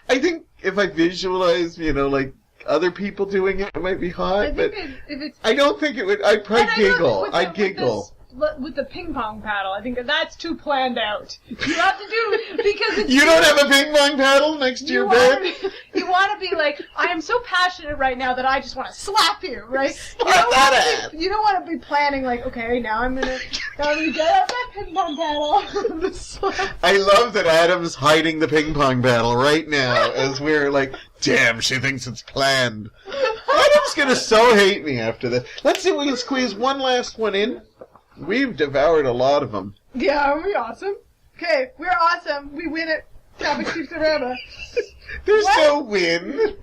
I think if I visualize, you know, like, other people doing it, it might be hot, but if it's... I don't think it would... I'd probably giggle. I'd giggle. With the ping pong paddle, I think that's too planned out. You have to do because it's you don't have a ping pong paddle next to your bed. You want to be like, I am so passionate right now that I just want to slap you, right? Slap that ass. You don't want to be planning like, okay, now I'm gonna get out that ping pong paddle. I love that Adam's hiding the ping pong paddle right now as we're like, damn, she thinks it's planned. Adam's gonna so hate me after this. Let's see if we can squeeze one last one in. We've devoured a lot of them. Yeah, are we awesome? Okay, we're awesome. We win at Topic Tease-O-Rama. There's no win.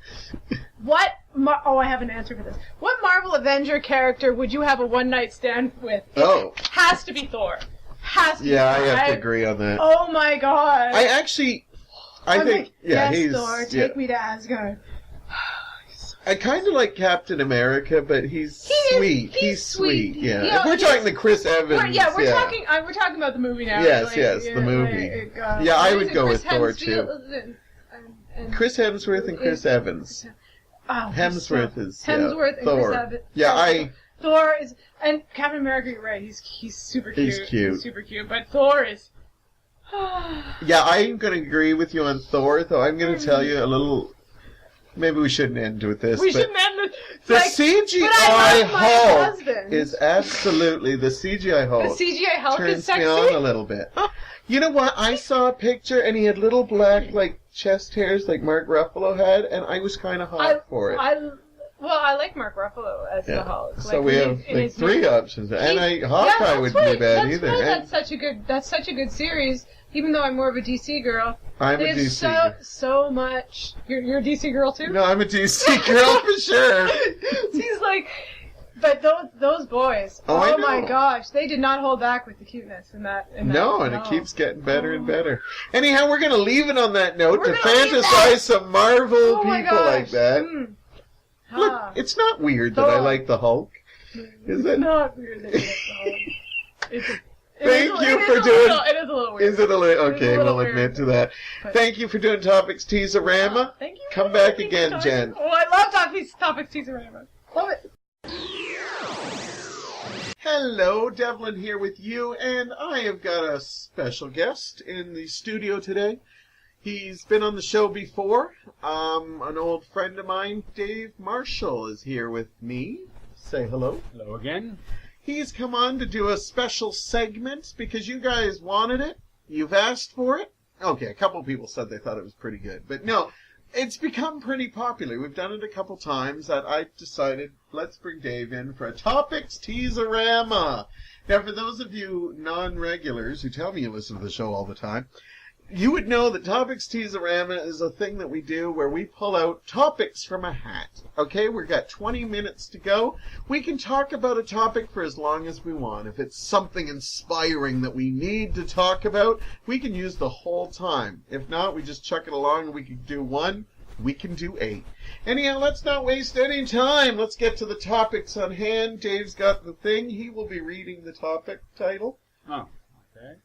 What? I have an answer for this. What Marvel Avenger character would you have a one-night stand with? Has to be Thor. Has to be Thor. I have to agree on that. Oh my god. I think, like, yes, he's... Thor, take me to Asgard. I kind of like Captain America, but he's sweet. He's sweet. Yeah. If we're talking the Chris Evans. We're talking about the movie now. Yes, the movie. I would go with Thor too. Chris Hemsworth and Chris Evans. Hemsworth is Hemsworth and Thor. Chris Evans. Yeah, Thor is, and Captain America. You're right. He's super cute. He's cute. He's super cute. But Thor is. Yeah, I'm going to agree with you on Thor, though. I'm going to tell you a little. Maybe we shouldn't end with this. We shouldn't end with the CGI Hulk is absolutely the CGI Hulk. The CGI Hulk is sexy. Turns me on a little bit. You know what? I saw a picture and he had little black like chest hairs like Mark Ruffalo had, and I was kind of hot for it. I like Mark Ruffalo as the Hulk. So we have like three options, and Hawkeye wouldn't be bad either. That's such a good series. Even though I'm more of a DC girl, I'm a DC girl. So much. You're a DC girl too? No, I'm a DC girl for sure. He's like, but those boys. Oh my gosh, they did not hold back with the cuteness in that. It keeps getting better and better. Anyhow, we're gonna leave it on that note to fantasize some Marvel people like that. Look, it's not weird that I like the Hulk, is it? It's not weird that you like the Hulk. Thank you for doing... It is a little weird. Is it a little... Okay, we'll admit to that. Thank you for doing Topics Tease-O-Rama. Thank you. Come back again, Jen. Oh, I love Topics Tease-O-Rama. Love it. Hello, Devlin here with you, and I have got a special guest in the studio today. He's been on the show before. An old friend of mine, Dave Marshall, is here with me. Say hello. Hello again. He's come on to do a special segment because you guys wanted it. You've asked for it. Okay, a couple people said they thought it was pretty good. But no, it's become pretty popular. We've done it a couple times that I decided, let's bring Dave in for a Topics Tease-O-Rama. Now, for those of you non-regulars who tell me you listen to the show all the time, you would know that Topics Tease-O-Rama is a thing that we do where we pull out topics from a hat. Okay, we've got 20 minutes to go. We can talk about a topic for as long as we want. If it's something inspiring that we need to talk about, we can use the whole time. If not, we just chuck it along and we can do 1. We can do 8. Anyhow, let's not waste any time. Let's get to the topics on hand. Dave's got the thing. He will be reading the topic title. Oh, okay.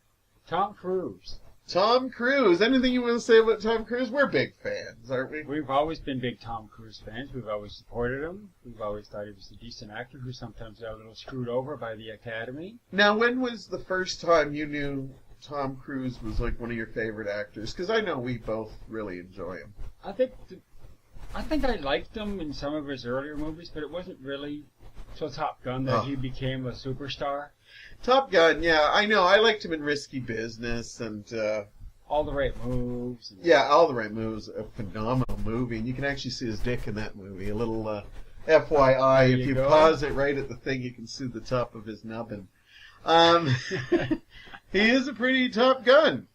Tom Cruise. Tom Cruise. Anything you want to say about Tom Cruise? We're big fans, aren't we? We've always been big Tom Cruise fans. We've always supported him. We've always thought he was a decent actor who sometimes got a little screwed over by the Academy. Now, when was the first time you knew Tom Cruise was like one of your favorite actors? Because I know we both really enjoy him. I think I liked him in some of his earlier movies, but it wasn't really till Top Gun that he became a superstar. Top Gun, yeah, I know. I liked him in Risky Business and... All the Right Moves. Yeah, All the Right Moves, a phenomenal movie. And you can actually see his dick in that movie. A little FYI, if you pause it right at the thing, you can see the top of his nubbin. He is a pretty Top Gun,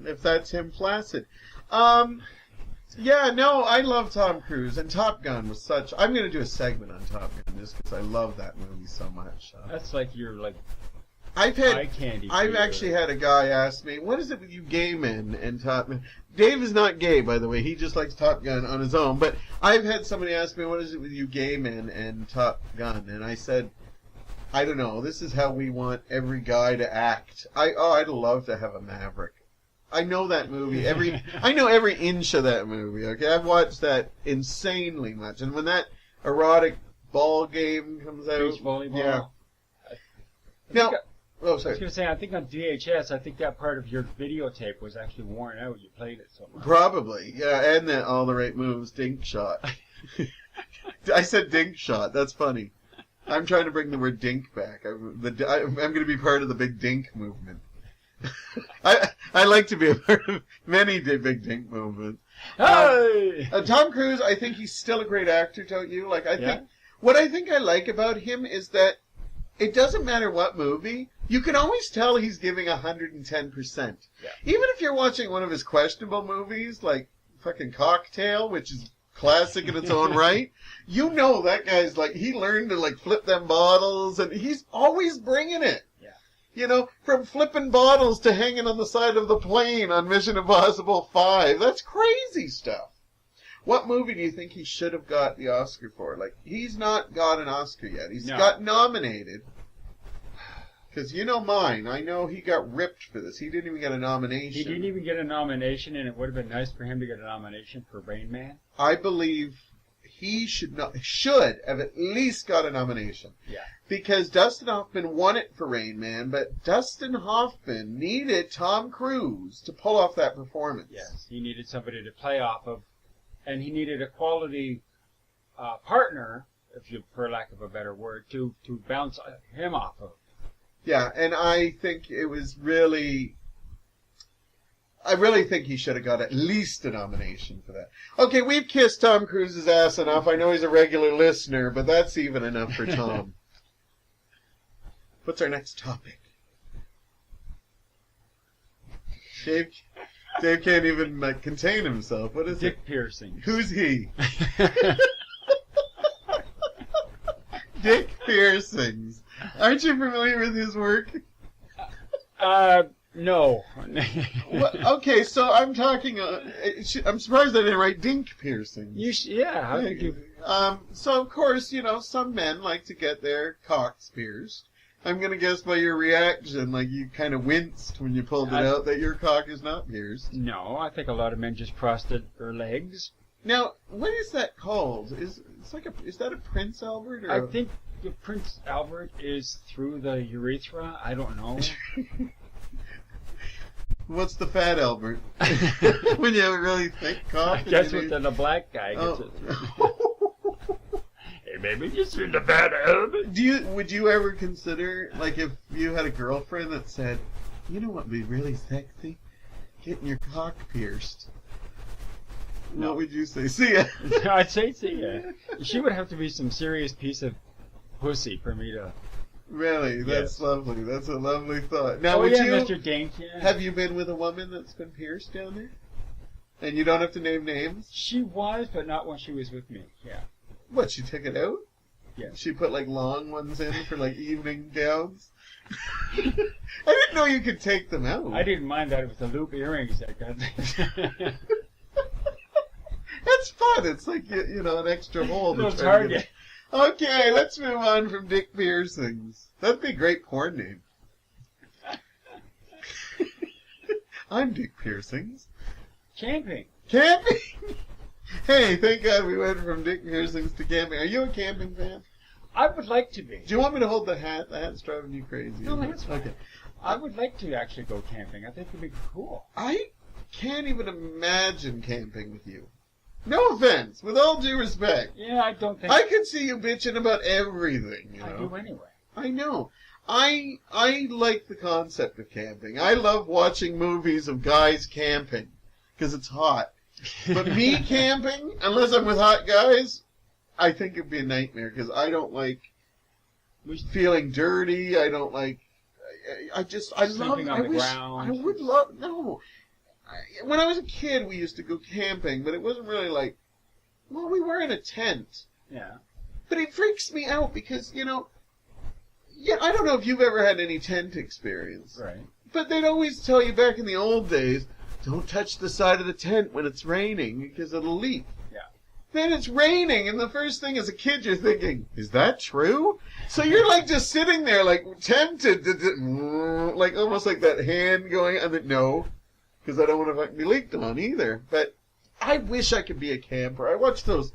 if that's him flaccid. Yeah, no, I love Tom Cruise, and Top Gun was such... I'm going to do a segment on Top Gun just because I love that movie so much. That's like your, I've eye candy. actually had a guy ask me, what is it with you gay men and Top Gun? Dave is not gay, by the way. He just likes Top Gun on his own. But I've had somebody ask me, what is it with you gay men and Top Gun? And I said, I don't know. This is how we want every guy to act. I'd love to have a Maverick. I know that movie. I know every inch of that movie. Okay, I've watched that insanely much. And when that erotic ball game comes out, Beach volleyball. yeah. Now, I was going to say, I think on VHS, I think that part of your videotape was actually worn out. You played it so much. Probably, yeah, and that All the Right Moves dink shot. I said dink shot. That's funny. I'm trying to bring the word dink back. I'm going to be part of the big dink movement. I like to be a part of many big dink movements. Hey! Tom Cruise, I think he's still a great actor, don't you? What I think I like about him is that it doesn't matter what movie, you can always tell he's giving 110%. Yeah. Even if you're watching one of his questionable movies, like fucking Cocktail, which is classic in its own right, you know that guy's like, he learned to like flip them bottles, and he's always bringing it. Yeah. You know, from flipping bottles to hanging on the side of the plane on Mission Impossible 5. That's crazy stuff. What movie do you think he should have got the Oscar for? Like, he's not got an Oscar yet. He's got nominated. Because you know mine. I know he got ripped for this. He didn't even get a nomination. He didn't even get a nomination, and it would have been nice for him to get a nomination for Rain Man. I believe he should have at least got a nomination. Yeah. Because Dustin Hoffman won it for Rain Man, but Dustin Hoffman needed Tom Cruise to pull off that performance. Yes, he needed somebody to play off of, and he needed a quality partner, for lack of a better word, to bounce him off of. Yeah, and I think it was really... I really think he should have got at least a nomination for that. Okay, we've kissed Tom Cruise's ass enough. I know he's a regular listener, but that's even enough for Tom. What's our next topic? Dave can't even contain himself. What is Dick piercing. Who's he? Dick Piercings. Aren't you familiar with his work? No. Okay, so I'm talking. I'm surprised I didn't write dink piercings. How did you? So of course, you know, some men like to get their cocks pierced. I'm gonna guess by your reaction, like you kind of winced when you pulled it out that your cock is not pierced. No, I think a lot of men just crossed their legs. Now, what is that called? Is that a Prince Albert? Or I think the Prince Albert is through the urethra. I don't know. What's the Fat Albert? When you have a really thick cock? I guess the black guy gets it through. Hey, baby, you see the Fat Albert? Would you ever consider, like, if you had a girlfriend that said, you know what would be really sexy? Getting your cock pierced. No. What would you say? See ya. I'd say see ya. She would have to be some serious piece of pussy for me to... Really? That's Yes. lovely. That's a lovely thought. Now, Mr. Dink, yeah. Have you been with a woman that's been pierced down there? And you don't have to name names? She was, but not when she was with me. Yeah. What, she took it out? Yeah. She put, like, long ones in for, like, evening gowns? I didn't know you could take them out. I didn't mind that. It was the loop earrings that got... That's fun. It's like, you know, an extra hole. No target. Okay, let's move on from Dick Piercings. That'd be a great porn name. I'm Dick Piercings. Camping. Camping? Hey, thank God we went from Dick Piercings to camping. Are you a camping fan? I would like to be. Do you want me to hold the hat? The hat's driving you crazy. No, that's fine. Okay. I would like to actually go camping. I think it'd be cool. I can't even imagine camping with you. No offense, with all due respect. Yeah, I don't think... I could see you bitching about everything, you know. I do anyway. I know. I like the concept of camping. I love watching movies of guys camping because it's hot. But me camping, unless I'm with hot guys, I think it'd be a nightmare because I don't like feeling dirty. I don't like. I Sleeping on the ground. I would love. No. When I was a kid, we used to go camping, but it wasn't really like. Well, we were in a tent. Yeah. But it freaks me out because, you know, Yeah, I don't know if you've ever had any tent experience. Right. But they'd always tell you back in the old days, don't touch the side of the tent when it's raining because it'll leak. Yeah. Then it's raining, and the first thing as a kid you're thinking, is that true? So you're like just sitting there like tempted to like almost like that hand going, and then no, because I don't want to be leaked on either. But I wish I could be a camper. I watched those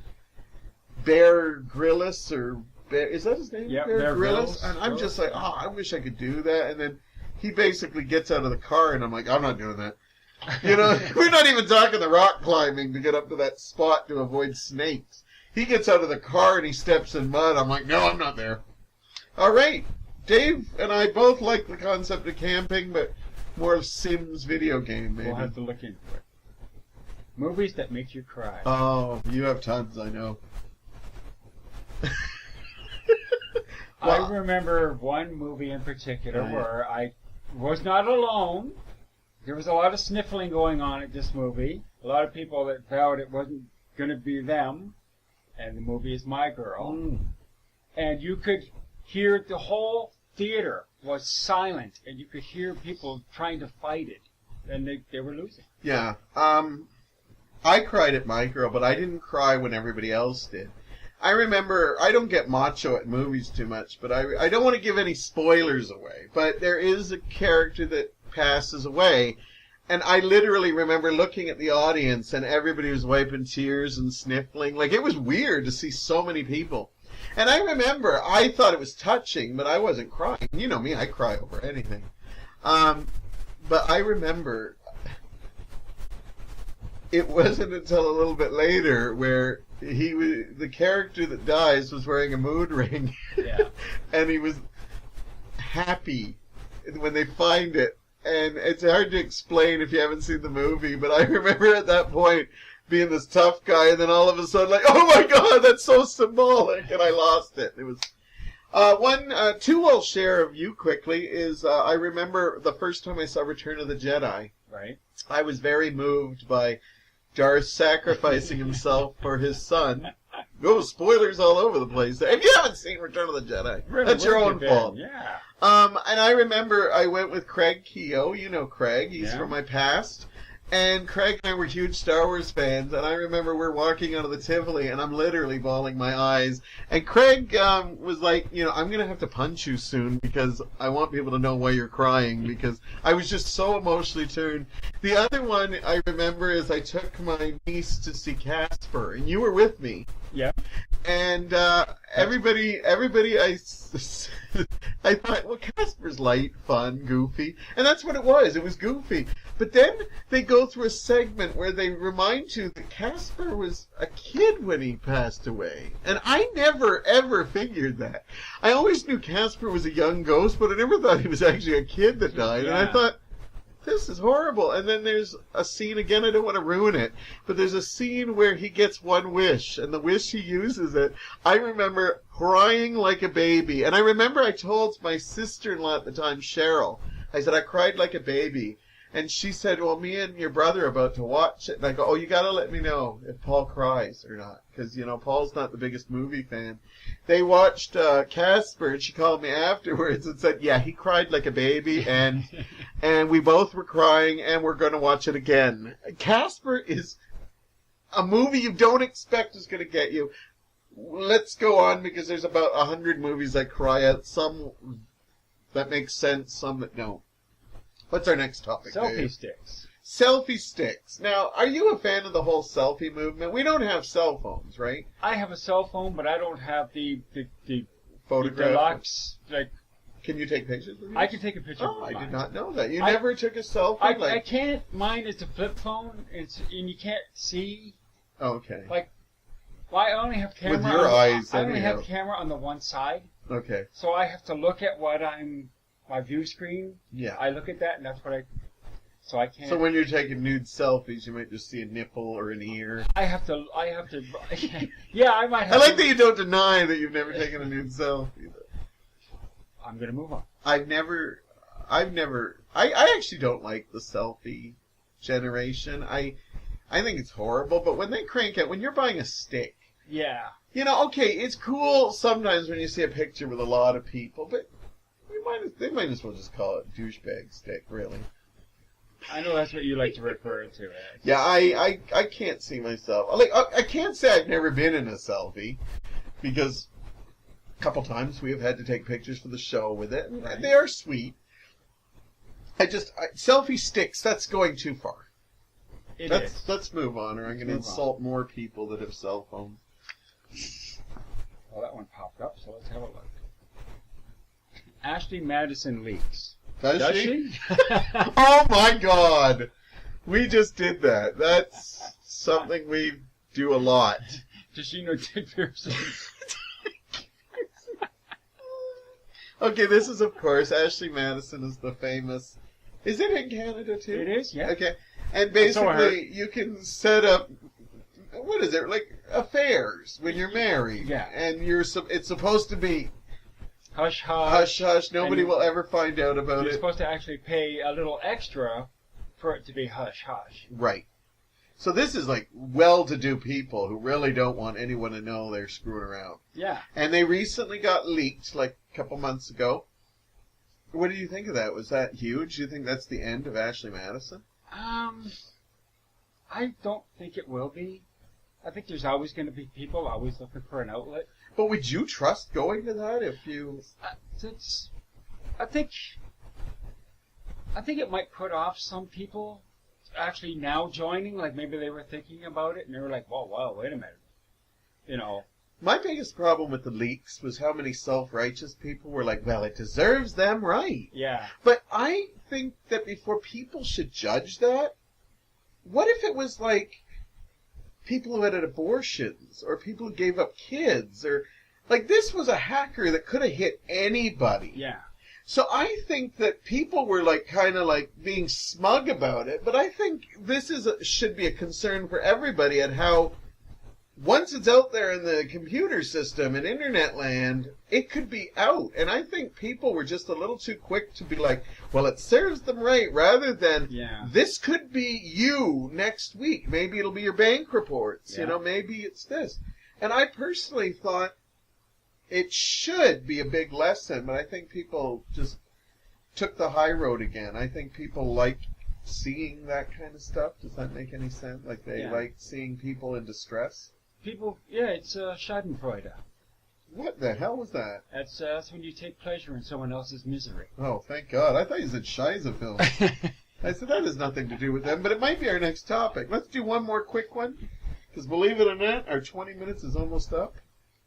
Bear Grylls or Bear, is that his name? Yeah, Bear Bear Grylls. Grylls. And I'm just like, oh, I wish I could do that. And then he basically gets out of the car, and I'm like, I'm not doing that. You know, we're not even talking the rock climbing to get up to that spot to avoid snakes. He gets out of the car and he steps in mud. I'm like, no, I'm not there. All right. Dave and I both like the concept of camping, but more of Sims video game, maybe. We'll have to look into it. Movies that make you cry. Oh, you have tons, I know. I remember one movie in particular where I was not alone. There was a lot of sniffling going on at this movie. A lot of people that felt it wasn't going to be them. And the movie is My Girl. And you could hear the whole theater was silent. And you could hear people trying to fight it. And they were losing. Yeah. I cried at My Girl, but I didn't cry when everybody else did. I remember, I don't get macho at movies too much, but I don't want to give any spoilers away. But there is a character that passes away, and I literally remember looking at the audience, and everybody was wiping tears and sniffling. Like, it was weird to see so many people. And I remember, I thought it was touching, but I wasn't crying. You know me, I cry over anything. But I remember, it wasn't until a little bit later where the character that dies was wearing a mood ring. Yeah. And he was happy when they find it. And it's hard to explain if you haven't seen the movie, but I remember at that point being this tough guy, and then all of a sudden like, oh my god, that's so symbolic, and I lost it. It was two I'll share of you quickly is I remember the first time I saw Return of the Jedi. Right. I was very moved by Darth sacrificing himself for his son. Oh, spoilers all over the place. If you haven't seen Return of the Jedi, Really, that's your where own have you fault. been? Yeah. And I remember I went with Craig Keogh. You know Craig. He's Yeah. from my past. And Craig and I were huge Star Wars fans. And I remember we're walking out of the Tivoli, and I'm literally bawling my eyes. And Craig was like, you know, I'm going to have to punch you soon because I want people to know why you're crying, because I was just so emotionally turned. The other one I remember is I took my niece to see Casper, and you were with me. Yeah. And everybody, I thought, well, Casper's light, fun, goofy, and that's what it was. It was goofy. But then they go through a segment where they remind you that Casper was a kid when he passed away, and I never ever figured that. I always knew Casper was a young ghost, but I never thought he was actually a kid that died. And I Yeah. thought, this is horrible. And then there's a scene, again, I don't want to ruin it, but there's a scene where he gets one wish, and the wish he uses it. I remember crying like a baby. And I remember I told my sister-in-law at the time, Cheryl, I said, I cried like a baby. And she said, well, me and your brother are about to watch it. And I go, oh, you got to let me know if Paul cries or not. Because, you know, Paul's not the biggest movie fan. They watched Casper, and she called me afterwards and said, yeah, he cried like a baby, and we both were crying, and we're going to watch it again. Casper is a movie you don't expect is going to get you. Let's go on, because there's about 100 movies I cry at. Some that make sense, some that don't. What's our next topic, Selfie Dave? sticks. Selfie sticks. Now, are you a fan of the whole selfie movement? We don't have cell phones, right? I have a cell phone, but I don't have the Photograph. deluxe. Like, Can you take pictures with you? I can take a picture. Oh, of I mine. did not know that. You I- never took a selfie? I can't. Mine is a flip phone, and you can't see. Okay. Like, well, I only have camera. With your on, eyes, I only anyhow. have camera on the one side, Okay. so I have to look at my view screen. Yeah. I look at that, and that's what I. So I can't. So when you're taking nude selfies, you might just see a nipple or an ear. I have to. Yeah, I might have. I like to, that you don't deny that you've never taken a nude selfie. I'm gonna move on. I actually don't like the selfie generation. I think it's horrible, but when they crank it, when you're buying a stick, Yeah. you know, okay, it's cool sometimes when you see a picture with a lot of people, but They might as well just call it douchebag stick, really. I know that's what you like to refer to as. Yeah, I can't see myself. I can't say I've never been in a selfie, because a couple times we have had to take pictures for the show with it, and they are sweet. Selfie sticks, that's going too far. Let's move on, or I'm going to insult more people that have cell phones. Well, that one popped up, so let's have a look. Ashley Madison leaks. Does she? Oh my God! We just did that. That's something we do a lot. Does she know Dick Pearson? Okay, this is, of course, Ashley Madison is the famous... Is it in Canada, too? It is, yeah. Okay. And basically, you can set up... What is it? Like, affairs when you're married. Yeah. And it's supposed to be... Hush, hush. Hush, hush. Nobody will ever find out about You're it. supposed to actually pay a little extra for it to be hush, hush. Right. So this is like well-to-do people who really don't want anyone to know they're screwing around. Yeah. And they recently got leaked like a couple months ago. What do you think of that? Was that huge? Do you think that's the end of Ashley Madison? I don't think it will be. I think there's always going to be people always looking for an outlet. But would you trust going to that if you... I think it might put off some people actually now joining. Like maybe they were thinking about it and they were like, "Whoa, wow, wait a minute," you know. My biggest problem with the leaks was how many self-righteous people were like, "Well, it deserves them right." Yeah. But I think that before people should judge that, what if it was like people who had abortions, or people who gave up kids, or like this was a hacker that could have hit anybody. Yeah. So I think that people were like kind of like being smug about it, but I think this should be a concern for everybody at how once it's out there in the computer system and internet land, it could be out. And I think people were just a little too quick to be like, well, it serves them right, rather than this could be you next week. Maybe it'll be your bank reports. You know, maybe it's this. And I personally thought it should be a big lesson, but I think people just took the high road again. I think people like seeing that kind of stuff. Does that make any sense? Like they like seeing people in distress? People, it's Schadenfreude. What the hell was that? That's when you take pleasure in someone else's misery. Oh, thank God. I thought you said Shiza film. I said that has nothing to do with them, but it might be our next topic. Let's do one more quick one, because believe it or not, our 20 minutes is almost up.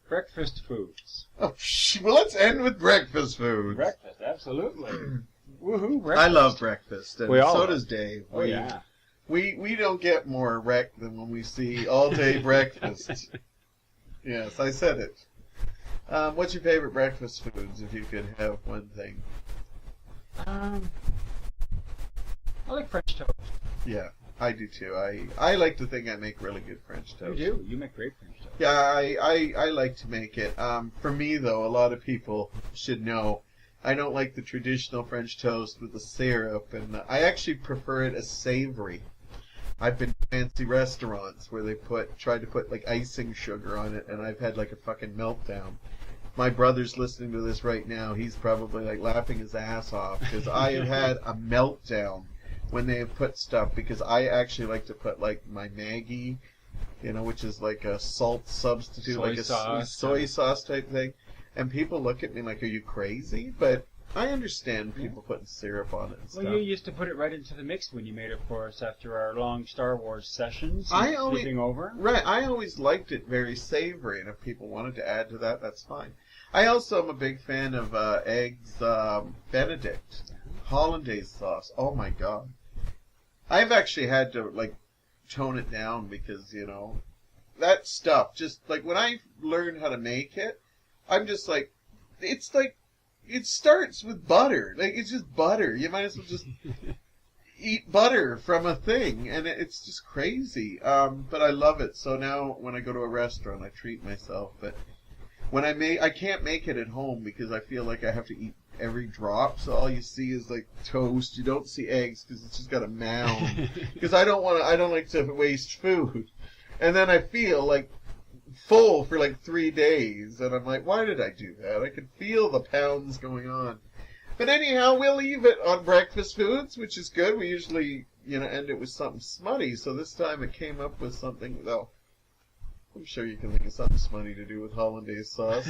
Breakfast foods. Oh, well, let's end with breakfast foods. Breakfast, absolutely. Woohoo, breakfast. I love breakfast, and so does Dave. Oh, yeah. We don't get more wrecked than when we see all-day breakfast. Yes, I said it. What's your favorite breakfast foods, if you could have one thing? I like French toast. Yeah, I do too. I like to think I make really good French toast. You do? You make great French toast. Yeah, I like to make it. For me, though, a lot of people should know I don't like the traditional French toast with the syrup, and I actually prefer it as savory. I've been to fancy restaurants where they tried to put like icing sugar on it, and I've had like a fucking meltdown. My brother's listening to this right now. He's probably like laughing his ass off because I have had a meltdown when they have put stuff, because I actually like to put like my Maggi, which is like a salt substitute, like a soy sauce type thing. And people look at me like, are you crazy? But I understand people putting syrup on it and stuff. Well, you used to put it right into the mix when you made it for us after our long Star Wars sessions. Sleeping over. Right. I always liked it very savory, and if people wanted to add to that, that's fine. I also am a big fan of eggs Benedict, hollandaise sauce. Oh my God. I've actually had to like tone it down because, that stuff, just like when I learned how to make it, I'm just like, it's like, it starts with butter. Like, it's just butter. You might as well just eat butter from a thing. And it's just crazy. But I love it. So now when I go to a restaurant, I treat myself. But when I can't make it at home because I feel like I have to eat every drop. So all you see is like toast. You don't see eggs because it's just got a mound. Because I don't like to waste food. And then I feel like full for like 3 days, and I'm like, why did I do that? I could feel the pounds going on. But anyhow, we'll leave it on breakfast foods, which is good. We usually, end it with something smutty. So this time it came up with something, though. I'm sure you can think of something smutty to do with hollandaise sauce.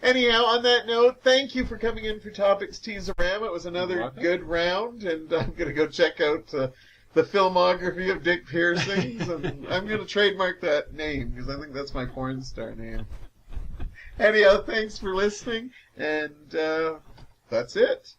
Anyhow, on that note, thank you for coming in for Topics Tease-O-Rama. It was another good round, and I'm going to go check out the filmography of Dick Piercings, and I'm going to trademark that name, because I think that's my porn star name. Anyhow, thanks for listening, and that's it.